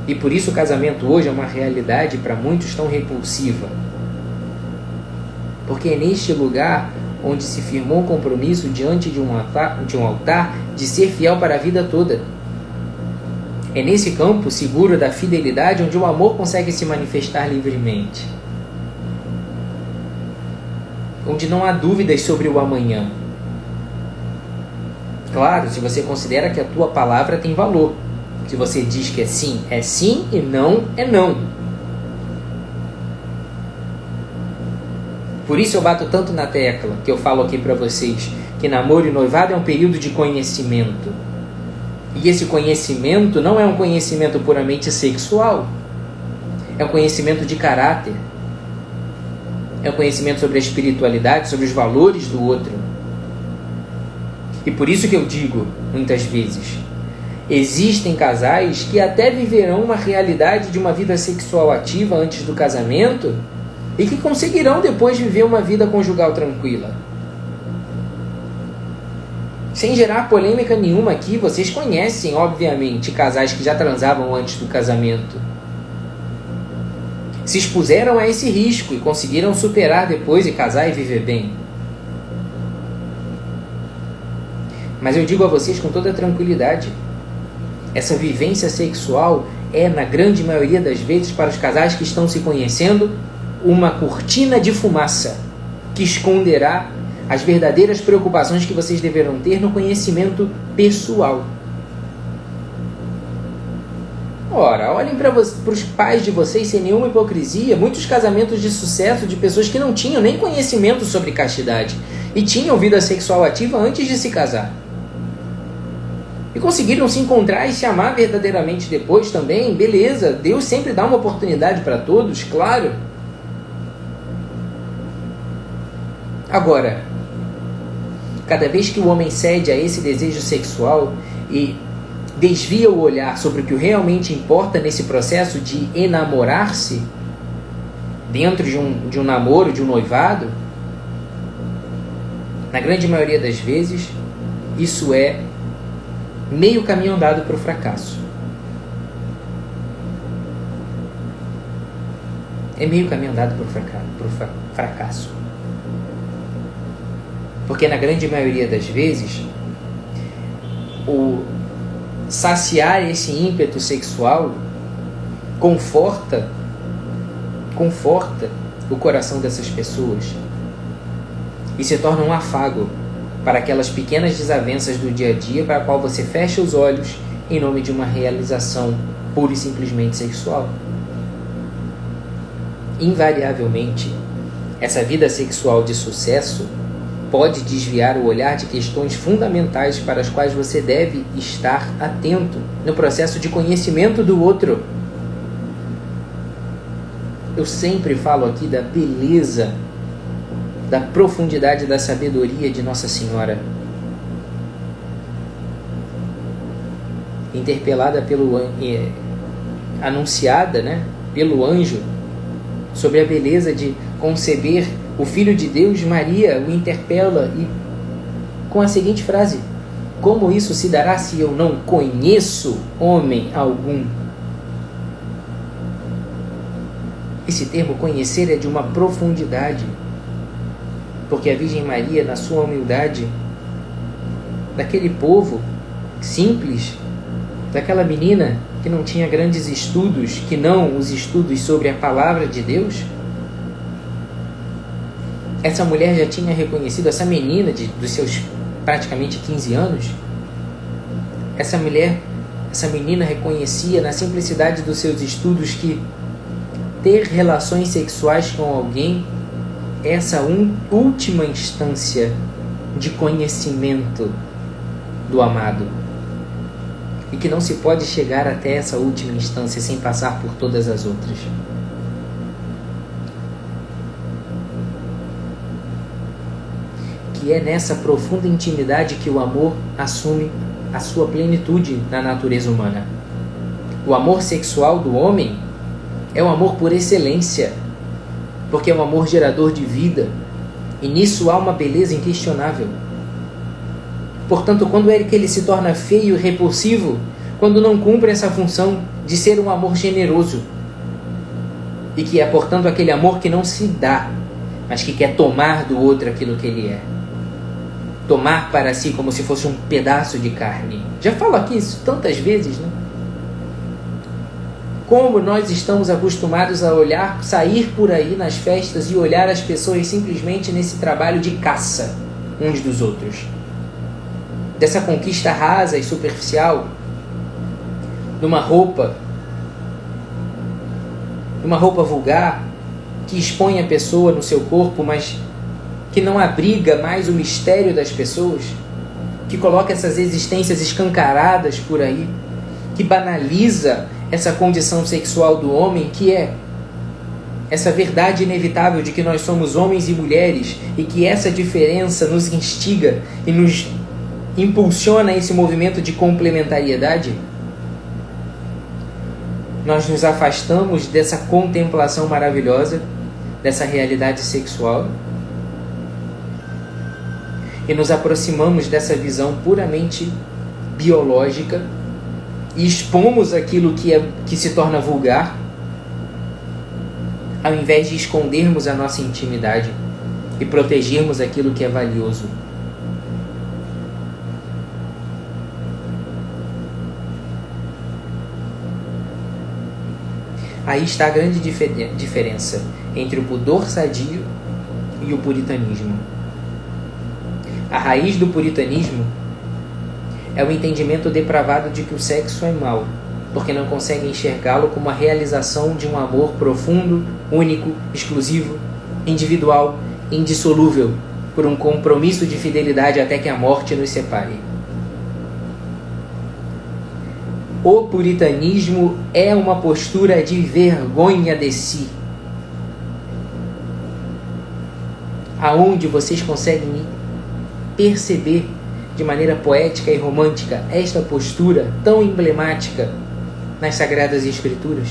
E por isso o casamento hoje é uma realidade para muitos tão repulsiva. Porque é neste lugar onde se firmou um compromisso diante de um altar de ser fiel para a vida toda. É nesse campo seguro da fidelidade onde o amor consegue se manifestar livremente. Onde não há dúvidas sobre o amanhã. Claro, se você considera que a tua palavra tem valor. Se você diz que é sim e não é não. Por isso eu bato tanto na tecla que eu falo aqui para vocês que namoro e noivado é um período de conhecimento. E esse conhecimento não é um conhecimento puramente sexual. É um conhecimento de caráter. É um conhecimento sobre a espiritualidade, sobre os valores do outro. E por isso que eu digo, muitas vezes, existem casais que até viverão uma realidade de uma vida sexual ativa antes do casamento e que conseguirão depois viver uma vida conjugal tranquila. Sem gerar polêmica nenhuma aqui, vocês conhecem, obviamente, casais que já transavam antes do casamento. Se expuseram a esse risco e conseguiram superar depois e casar e viver bem. Mas eu digo a vocês com toda tranquilidade, Essa vivência sexual é, na grande maioria das vezes, para os casais que estão se conhecendo, uma cortina de fumaça que esconderá as verdadeiras preocupações que vocês deverão ter no conhecimento pessoal. Ora, olhem para os pais de vocês sem nenhuma hipocrisia. Muitos casamentos de sucesso de pessoas que não tinham nem conhecimento sobre castidade e tinham vida sexual ativa antes de se casar. E conseguiram se encontrar e se amar verdadeiramente depois também. Beleza, Deus sempre dá uma oportunidade para todos, claro. Agora, cada vez que o homem cede a esse desejo sexual e desvia o olhar sobre o que realmente importa nesse processo de enamorar-se, dentro de um namoro, de um noivado, na grande maioria das vezes, isso é meio caminho andado para o fracasso. É meio caminho andado para o fracasso. Porque na grande maioria das vezes, o saciar esse ímpeto sexual conforta o coração dessas pessoas e se torna um afago para aquelas pequenas desavenças do dia a dia para a qual você fecha os olhos em nome de uma realização pura e simplesmente sexual. Invariavelmente, essa vida sexual de sucesso pode desviar o olhar de questões fundamentais para as quais você deve estar atento no processo de conhecimento do outro. Eu sempre falo aqui da beleza, da profundidade da sabedoria de Nossa Senhora. Interpelada anunciada, pelo anjo, sobre a beleza de conceber o Filho de Deus, Maria o interpela e com a seguinte frase: como isso se dará se eu não conheço homem algum? Esse termo conhecer é de uma profundidade, porque a Virgem Maria, na sua humildade, daquele povo simples, daquela menina que não tinha grandes estudos, que não os estudos sobre a palavra de Deus, essa mulher já tinha reconhecido, essa menina dos seus praticamente 15 anos, essa menina reconhecia na simplicidade dos seus estudos que ter relações sexuais com alguém é essa última instância de conhecimento do amado, e que não se pode chegar até essa última instância sem passar por todas as outras. Que é nessa profunda intimidade que o amor assume a sua plenitude na natureza humana. O amor sexual do homem é um amor por excelência, porque é um amor gerador de vida, e nisso há uma beleza inquestionável. Portanto, quando é que ele se torna feio e repulsivo? Quando não cumpre essa função de ser um amor generoso, e que é, portanto, aquele amor que não se dá, mas que quer tomar do outro aquilo que ele é. Tomar para si como se fosse um pedaço de carne. Já falo aqui isso tantas vezes, né? Como nós estamos acostumados a olhar, sair por aí nas festas e olhar as pessoas simplesmente nesse trabalho de caça uns dos outros. Dessa conquista rasa e superficial, numa roupa vulgar, que expõe a pessoa no seu corpo, mas que não abriga mais o mistério das pessoas, que coloca essas existências escancaradas por aí, que banaliza essa condição sexual do homem, que é essa verdade inevitável de que nós somos homens e mulheres, e que essa diferença nos instiga e nos impulsiona esse movimento de complementariedade. Nós nos afastamos dessa contemplação maravilhosa, dessa realidade sexual, e nos aproximamos dessa visão puramente biológica e expomos aquilo que se torna vulgar, ao invés de escondermos a nossa intimidade e protegermos aquilo que é valioso. Aí está a grande diferença entre o pudor sadio e o puritanismo. A raiz do puritanismo é o entendimento depravado de que o sexo é mau, porque não consegue enxergá-lo como a realização de um amor profundo, único, exclusivo, individual, indissolúvel, por um compromisso de fidelidade até que a morte nos separe. O puritanismo é uma postura de vergonha de si, aonde vocês conseguem perceber de maneira poética e romântica esta postura tão emblemática nas Sagradas Escrituras?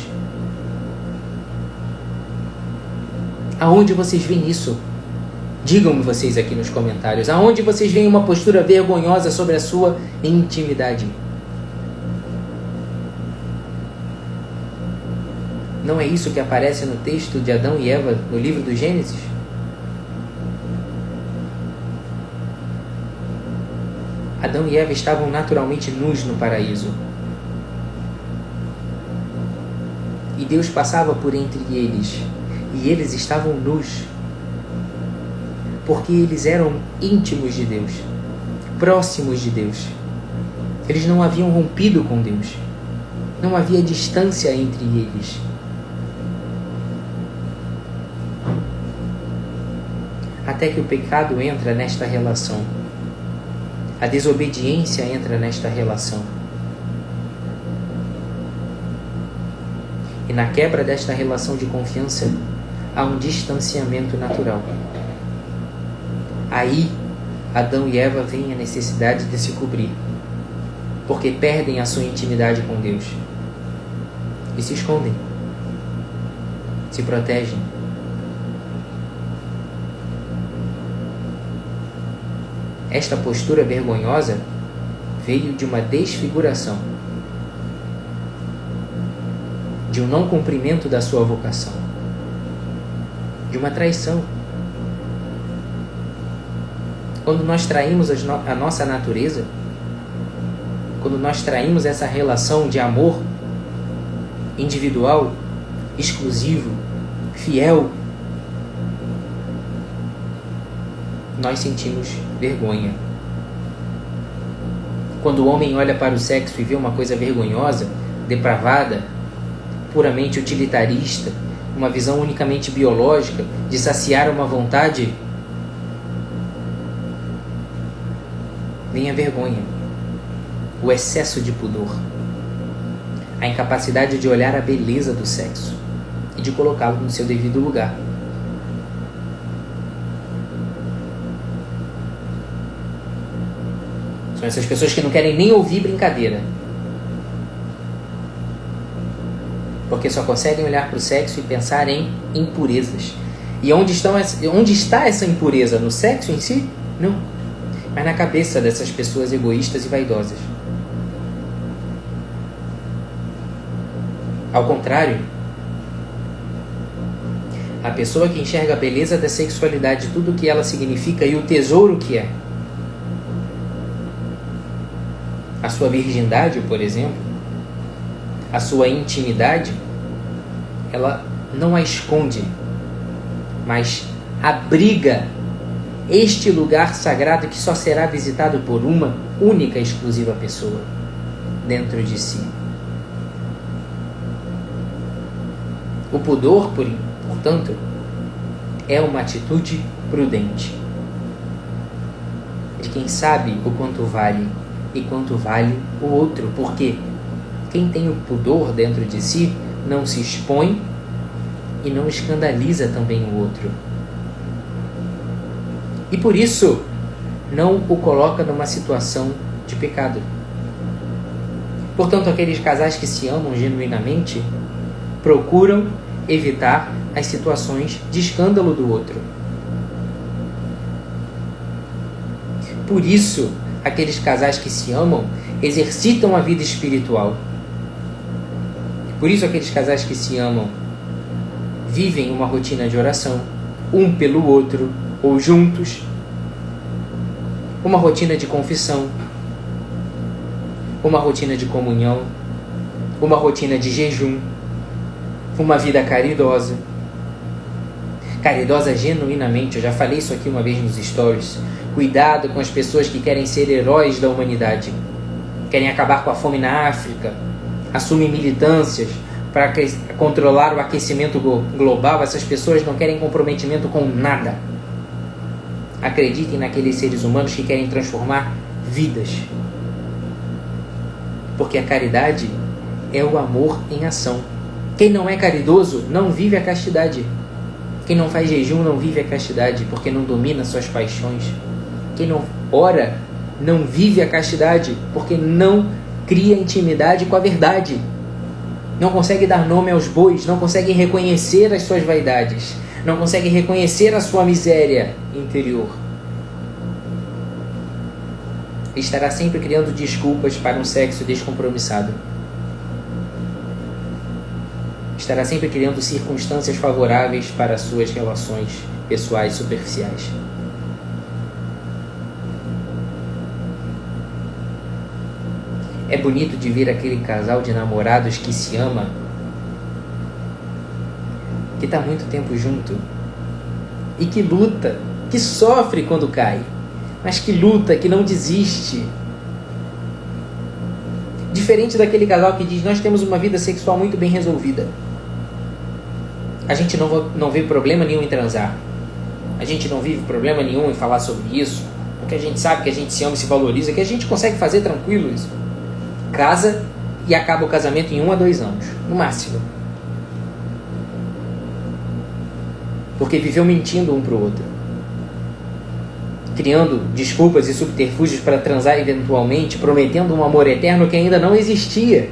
Aonde vocês veem isso? Digam-me vocês aqui nos comentários. Aonde vocês veem uma postura vergonhosa sobre a sua intimidade? Não é isso que aparece no texto de Adão e Eva no livro do Gênesis? Adão e Eva estavam naturalmente nus no paraíso. E Deus passava por entre eles. E eles estavam nus. Porque eles eram íntimos de Deus. Próximos de Deus. Eles não haviam rompido com Deus. Não havia distância entre eles. Até que o pecado entra nesta relação. A desobediência entra nesta relação. E na quebra desta relação de confiança, há um distanciamento natural. Aí, Adão e Eva veem a necessidade de se cobrir, porque perdem a sua intimidade com Deus. E se escondem. Se protegem. Esta postura vergonhosa veio de uma desfiguração, de um não cumprimento da sua vocação, de uma traição. Quando nós traímos a nossa natureza, quando nós traímos essa relação de amor individual, exclusivo, fiel, nós sentimos vergonha. Quando o homem olha para o sexo e vê uma coisa vergonhosa, depravada, puramente utilitarista, uma visão unicamente biológica de saciar uma vontade, vem a vergonha, o excesso de pudor, a incapacidade de olhar a beleza do sexo e de colocá-lo no seu devido lugar. São essas pessoas que não querem nem ouvir brincadeira, porque só conseguem olhar para o sexo e pensar em impurezas. E onde está essa impureza? No sexo em si? Não. Mas na cabeça dessas pessoas egoístas e vaidosas. Ao contrário, a pessoa que enxerga a beleza da sexualidade, tudo o que ela significa e o tesouro que é, a sua virgindade, por exemplo, a sua intimidade, ela não a esconde, mas abriga este lugar sagrado que só será visitado por uma única e exclusiva pessoa dentro de si. O pudor, portanto, é uma atitude prudente de quem sabe o quanto vale e quanto vale o outro, porque quem tem o pudor dentro de si não se expõe e não escandaliza também o outro. E por isso não o coloca numa situação de pecado. Portanto, aqueles casais que se amam genuinamente procuram evitar as situações de escândalo do outro. Por isso, aqueles casais que se amam exercitam a vida espiritual. Por isso, aqueles casais que se amam vivem uma rotina de oração, um pelo outro, ou juntos, uma rotina de confissão, uma rotina de comunhão, uma rotina de jejum, uma vida caridosa. Caridosa genuinamente, eu já falei isso aqui uma vez nos stories. Cuidado com as pessoas que querem ser heróis da humanidade. Querem acabar com a fome na África, assumem militâncias para controlar o aquecimento global. Essas pessoas não querem comprometimento com nada. Acreditem naqueles seres humanos que querem transformar vidas. Porque a caridade é o amor em ação. Quem não é caridoso não vive a castidade. Quem não faz jejum não vive a castidade, porque não domina suas paixões. Quem não ora não vive a castidade, porque não cria intimidade com a verdade. Não consegue dar nome aos bois, não consegue reconhecer as suas vaidades, não consegue reconhecer a sua miséria interior. Estará sempre criando desculpas para um sexo descompromissado. Estará sempre criando circunstâncias favoráveis para as suas relações pessoais superficiais. É bonito de ver aquele casal de namorados que se ama, que está muito tempo junto e que luta, que sofre quando cai, mas que luta, que não desiste. Diferente daquele casal que diz: nós temos uma vida sexual muito bem resolvida. A gente não vê problema nenhum em transar. A gente não vive problema nenhum em falar sobre isso, porque a gente sabe que a gente se ama e se valoriza, que a gente consegue fazer tranquilo isso. Casa e acaba o casamento em 1 a 2 anos, no máximo. Porque viveu mentindo um para o outro, criando desculpas e subterfúgios para transar eventualmente, prometendo um amor eterno que ainda não existia.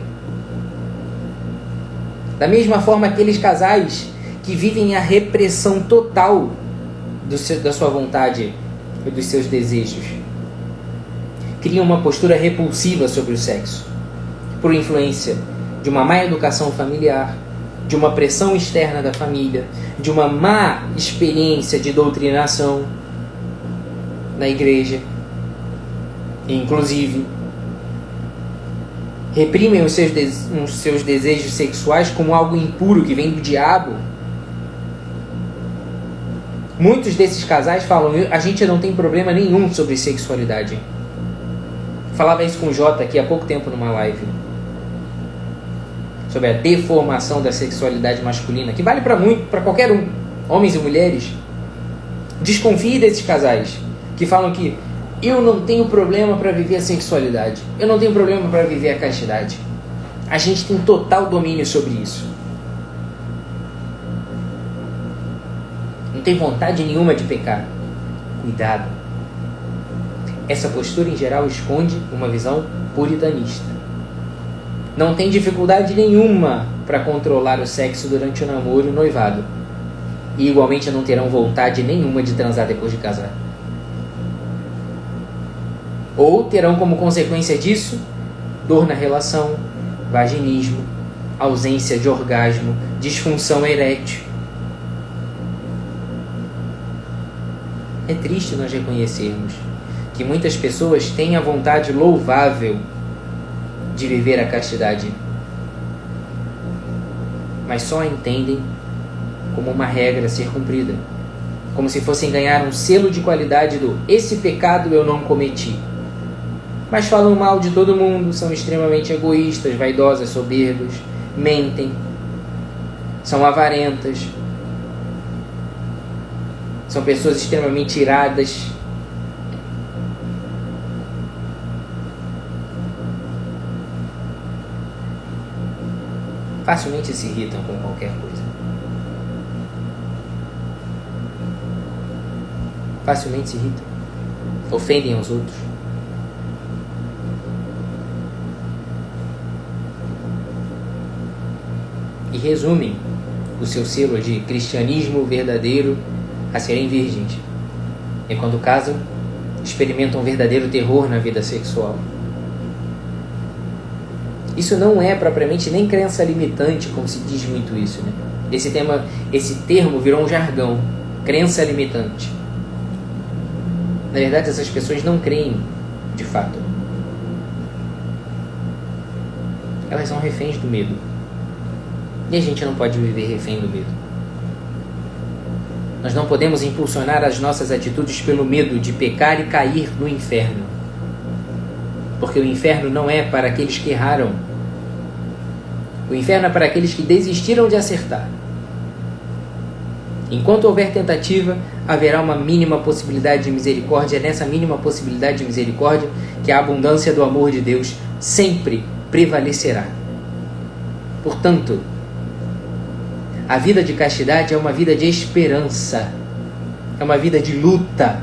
Da mesma forma, aqueles casais que vivem a repressão total da sua vontade e dos seus desejos, criam uma postura repulsiva sobre o sexo, por influência de uma má educação familiar, de uma pressão externa da família, de uma má experiência de doutrinação na igreja. Inclusive, reprimem os seus desejos sexuais como algo impuro que vem do diabo. Muitos desses casais falam: a gente não tem problema nenhum sobre sexualidade. Falava isso com o Jota aqui há pouco tempo numa live, sobre a deformação da sexualidade masculina, que vale para qualquer um, homens e mulheres. Desconfie desses casais que falam que eu não tenho problema para viver a sexualidade, eu não tenho problema para viver a castidade. A gente tem total domínio sobre isso. Não tem vontade nenhuma de pecar. Cuidado. Essa postura em geral esconde uma visão puritanista. Não tem dificuldade nenhuma para controlar o sexo durante o namoro e o noivado. E igualmente não terão vontade nenhuma de transar depois de casar. Ou terão como consequência disso dor na relação, vaginismo, ausência de orgasmo, disfunção erétil. É triste nós reconhecermos que muitas pessoas têm a vontade louvável de viver a castidade, mas só a entendem como uma regra a ser cumprida, como se fossem ganhar um selo de qualidade do "esse pecado eu não cometi". Mas falam mal de todo mundo, são extremamente egoístas, vaidosas, soberbas, mentem, são avarentas, são pessoas extremamente iradas. Facilmente se irritam com qualquer coisa. Facilmente se irritam. Ofendem aos outros. E resumem o seu selo de cristianismo verdadeiro a serem virgens. E quando casam, experimentam um verdadeiro terror na vida sexual. Isso não é propriamente nem crença limitante, como se diz muito isso, né? Esse termo virou um jargão, crença limitante. Na verdade, essas pessoas não creem de fato. Elas são reféns do medo. E a gente não pode viver refém do medo. Nós não podemos impulsionar as nossas atitudes pelo medo de pecar e cair no inferno. Porque o inferno não é para aqueles que erraram. O inferno é para aqueles que desistiram de acertar. Enquanto houver tentativa, haverá uma mínima possibilidade de misericórdia. É nessa mínima possibilidade de misericórdia que a abundância do amor de Deus sempre prevalecerá. Portanto, a vida de castidade é uma vida de esperança. É uma vida de luta.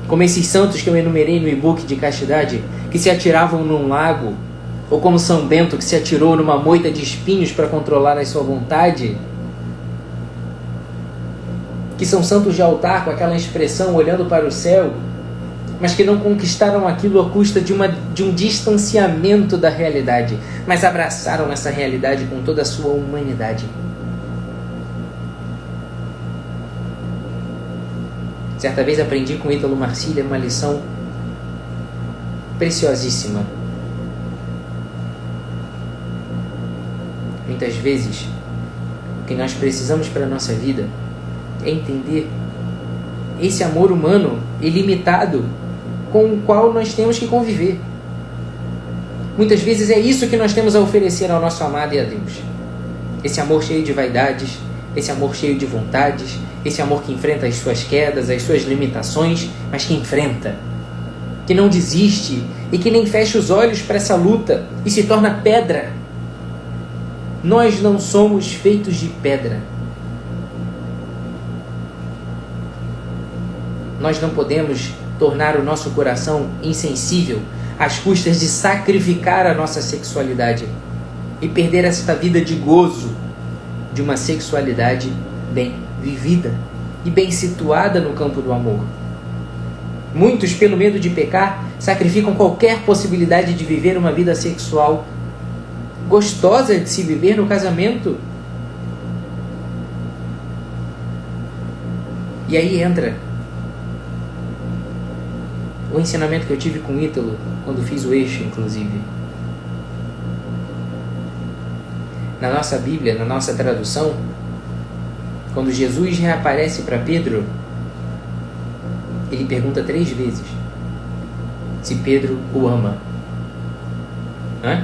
Como esses santos que eu enumerei no e-book de castidade, que se atiravam num lago, ou como São Bento, que se atirou numa moita de espinhos para controlar a sua vontade, que são santos de altar com aquela expressão olhando para o céu, mas que não conquistaram aquilo à custa de um distanciamento da realidade, mas abraçaram essa realidade com toda a sua humanidade. Certa vez aprendi com Ítalo Marcília uma lição preciosíssima. Muitas vezes, o que nós precisamos para a nossa vida é entender esse amor humano ilimitado com o qual nós temos que conviver. Muitas vezes é isso que nós temos a oferecer ao nosso amado e a Deus. Esse amor cheio de vaidades, esse amor cheio de vontades, esse amor que enfrenta as suas quedas, as suas limitações, mas que enfrenta, que não desiste e que nem fecha os olhos para essa luta e se torna pedra. Nós não somos feitos de pedra. Nós não podemos tornar o nosso coração insensível às custas de sacrificar a nossa sexualidade e perder esta vida de gozo de uma sexualidade bem vivida e bem situada no campo do amor. Muitos, pelo medo de pecar, sacrificam qualquer possibilidade de viver uma vida sexual gostosa de se viver no casamento. E aí entra o ensinamento que eu tive com Ítalo quando fiz o eixo, inclusive. Na nossa Bíblia, na nossa tradução, quando Jesus reaparece para Pedro, ele pergunta 3 vezes se Pedro o ama. Não é?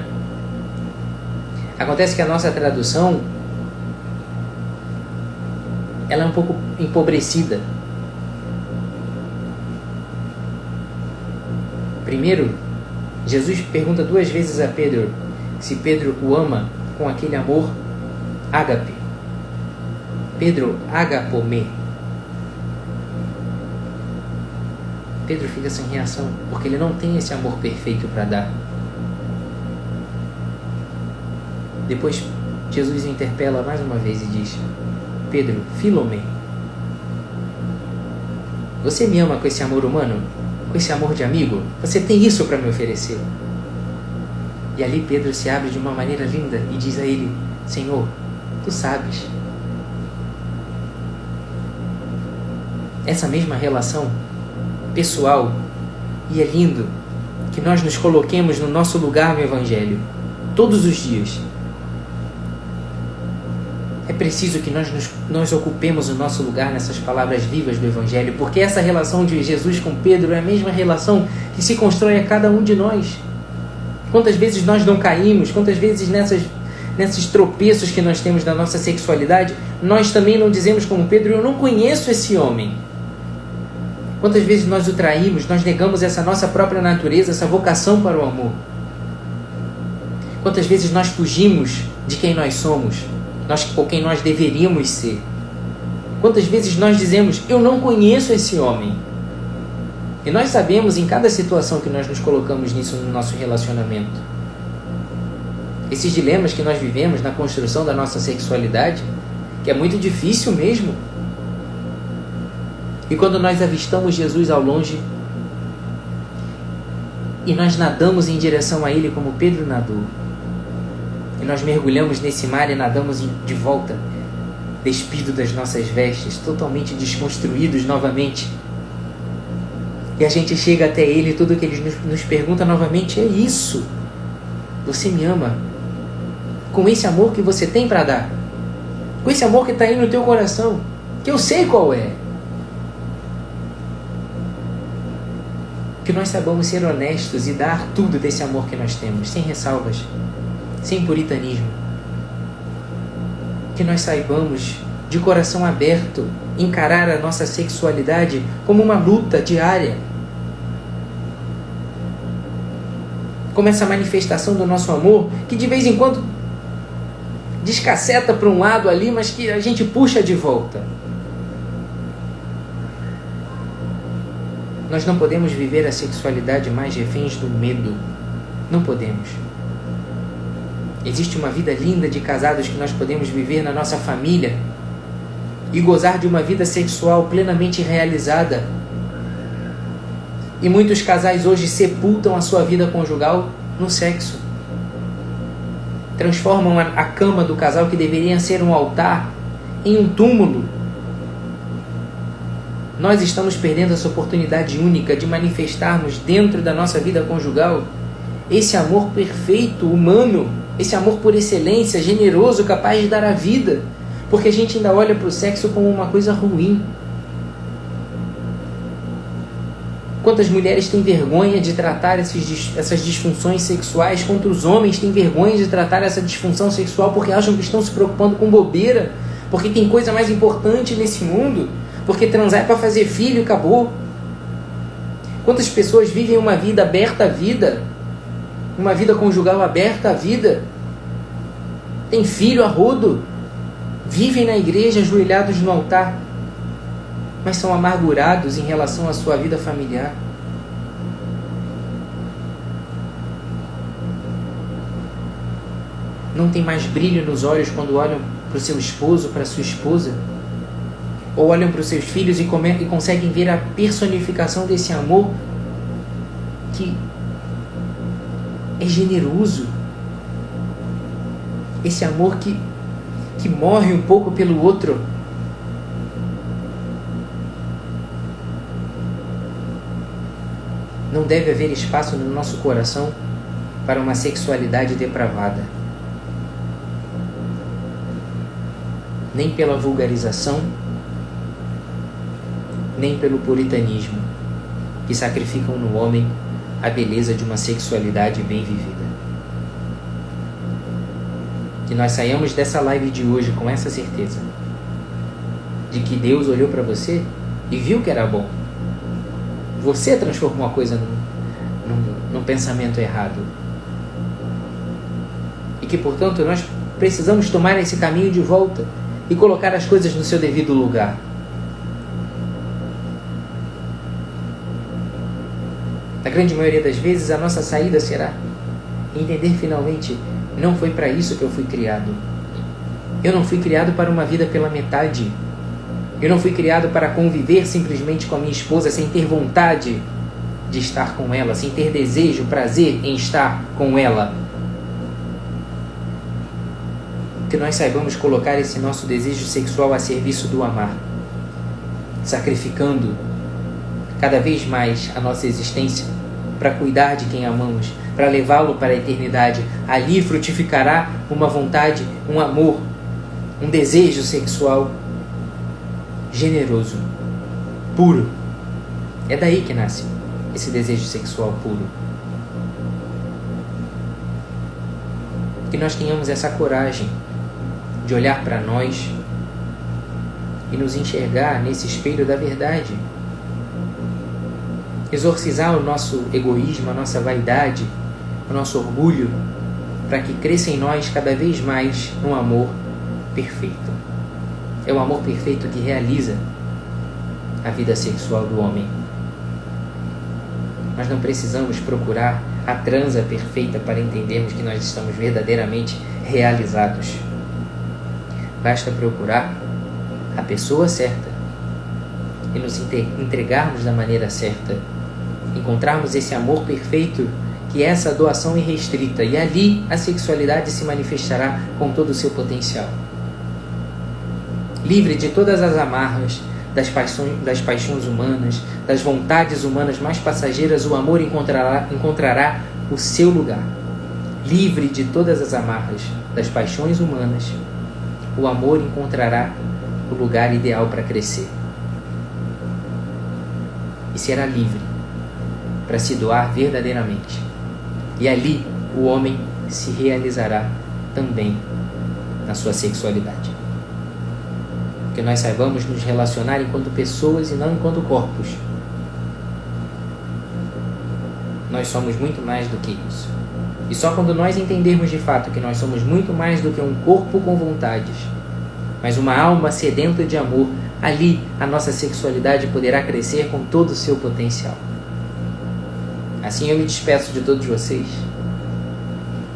Acontece que a nossa tradução ela é um pouco empobrecida. Primeiro, Jesus pergunta 2 vezes a Pedro se Pedro o ama com aquele amor ágape. Pedro agapomê. Pedro fica sem reação, porque ele não tem esse amor perfeito para dar. Depois, Jesus o interpela mais uma vez e diz: Pedro, Filomê, você me ama com esse amor humano? Com esse amor de amigo? Você tem isso para me oferecer? E ali Pedro se abre de uma maneira linda e diz a ele: Senhor, tu sabes. Essa mesma relação pessoal, e é lindo que nós nos coloquemos no nosso lugar no Evangelho todos os dias. É preciso que nós ocupemos o nosso lugar nessas palavras vivas do Evangelho, porque essa relação de Jesus com Pedro é a mesma relação que se constrói a cada um de nós. Quantas vezes nós não caímos, quantas vezes nesses tropeços que nós temos na nossa sexualidade, nós também não dizemos como Pedro: eu não conheço esse homem. Quantas vezes nós o traímos, nós negamos essa nossa própria natureza, essa vocação para o amor. Quantas vezes nós fugimos de quem nós somos, ou quem nós deveríamos ser. Quantas vezes nós dizemos: eu não conheço esse homem. E nós sabemos em cada situação que nós nos colocamos nisso no nosso relacionamento. Esses dilemas que nós vivemos na construção da nossa sexualidade, que é muito difícil mesmo. E quando nós avistamos Jesus ao longe e nós nadamos em direção a Ele como Pedro nadou, e nós mergulhamos nesse mar e nadamos de volta, despido das nossas vestes, totalmente desconstruídos novamente, e a gente chega até Ele e tudo que Ele nos pergunta novamente é isso: você me ama com esse amor que você tem para dar, com esse amor que está aí no teu coração, que eu sei qual é. Que nós saibamos ser honestos e dar tudo desse amor que nós temos, sem ressalvas, sem puritanismo. Que nós saibamos, de coração aberto, encarar a nossa sexualidade como uma luta diária, como essa manifestação do nosso amor, que de vez em quando descaceta para um lado ali, mas que a gente puxa de volta. Nós não podemos viver a sexualidade mais reféns do medo. Não podemos. Existe uma vida linda de casados que nós podemos viver na nossa família e gozar de uma vida sexual plenamente realizada. E muitos casais hoje sepultam a sua vida conjugal no sexo. Transformam a cama do casal, que deveria ser um altar, em um túmulo. Nós estamos perdendo essa oportunidade única de manifestarmos dentro da nossa vida conjugal esse amor perfeito, humano, esse amor por excelência, generoso, capaz de dar a vida, porque a gente ainda olha para o sexo como uma coisa ruim. Quantas mulheres têm vergonha de tratar essas disfunções sexuais, quantos homens têm vergonha de tratar essa disfunção sexual porque acham que estão se preocupando com bobeira, porque tem coisa mais importante nesse mundo, porque transar é para fazer filho e acabou. Quantas pessoas vivem uma vida aberta à vida, uma vida conjugal aberta à vida, tem filho a rodo, vivem na igreja ajoelhados no altar, mas são amargurados em relação à sua vida familiar. Não tem mais brilho nos olhos quando olham para o seu esposo, para a sua esposa, ou olham para os seus filhos e conseguem ver a personificação desse amor que é generoso, esse amor que morre um pouco pelo outro. Não deve haver espaço no nosso coração para uma sexualidade depravada, nem pela vulgarização, nem pelo puritanismo, que sacrificam no homem a beleza de uma sexualidade bem vivida. Que nós saiamos dessa live de hoje com essa certeza de que Deus olhou para você e viu que era bom. Você transformou a coisa num pensamento errado. E que, portanto, nós precisamos tomar esse caminho de volta e colocar as coisas no seu devido lugar. Na grande maioria das vezes, a nossa saída será entender finalmente: não foi para isso que eu fui criado. Eu não fui criado para uma vida pela metade. Eu não fui criado para conviver simplesmente com a minha esposa sem ter vontade de estar com ela, sem ter desejo, prazer em estar com ela. Que nós saibamos colocar esse nosso desejo sexual a serviço do amar, sacrificando cada vez mais a nossa existência para cuidar de quem amamos, para levá-lo para a eternidade. Ali frutificará uma vontade, um amor, um desejo sexual generoso, puro. É daí que nasce esse desejo sexual puro. Que nós tenhamos essa coragem de olhar para nós e nos enxergar nesse espelho da verdade. Exorcizar o nosso egoísmo, a nossa vaidade, o nosso orgulho, para que cresça em nós cada vez mais um amor perfeito. É o amor perfeito que realiza a vida sexual do homem. Nós não precisamos procurar a transa perfeita para entendermos que nós estamos verdadeiramente realizados. Basta procurar a pessoa certa e nos entregarmos da maneira certa, encontrarmos esse amor perfeito, que é essa doação irrestrita, e ali a sexualidade se manifestará com todo o seu potencial. Livre de todas as amarras das paixões humanas, das vontades humanas mais passageiras, o amor encontrará o seu lugar. livre de todas as amarras das paixões humanas, o amor encontrará o lugar ideal para crescer. E será livre para se doar verdadeiramente. E ali o homem se realizará também na sua sexualidade. Que nós saibamos nos relacionar enquanto pessoas e não enquanto corpos. Nós somos muito mais do que isso. E só quando nós entendermos de fato que nós somos muito mais do que um corpo com vontades, mas uma alma sedenta de amor, ali a nossa sexualidade poderá crescer com todo o seu potencial. Assim eu me despeço de todos vocês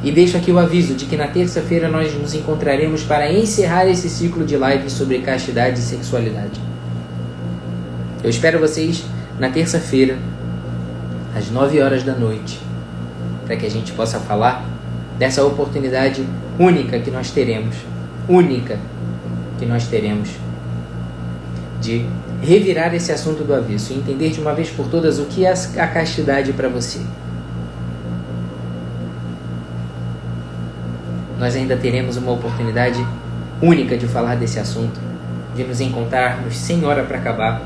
e deixo aqui o aviso de que na terça-feira nós nos encontraremos para encerrar esse ciclo de lives sobre castidade e sexualidade. Eu espero vocês na terça-feira, às 9 horas da noite, para que a gente possa falar dessa oportunidade única que nós teremos, de revirar esse assunto do avesso e entender de uma vez por todas o que é a castidade para você. Nós ainda teremos uma oportunidade única de falar desse assunto, de nos encontrarmos sem hora para acabar,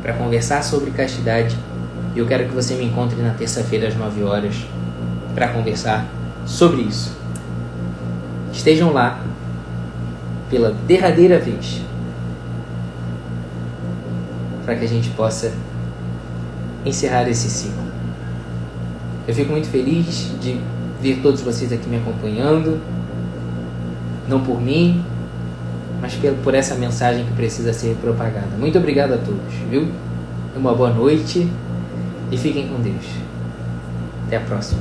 para conversar sobre castidade. E eu quero que você me encontre na terça-feira às 9 horas para conversar sobre isso. Estejam lá pela derradeira vez, para que a gente possa encerrar esse ciclo. Eu fico muito feliz de ver todos vocês aqui me acompanhando, não por mim, mas por essa mensagem que precisa ser propagada. Muito obrigado a todos, viu? Uma boa noite e fiquem com Deus. Até a próxima.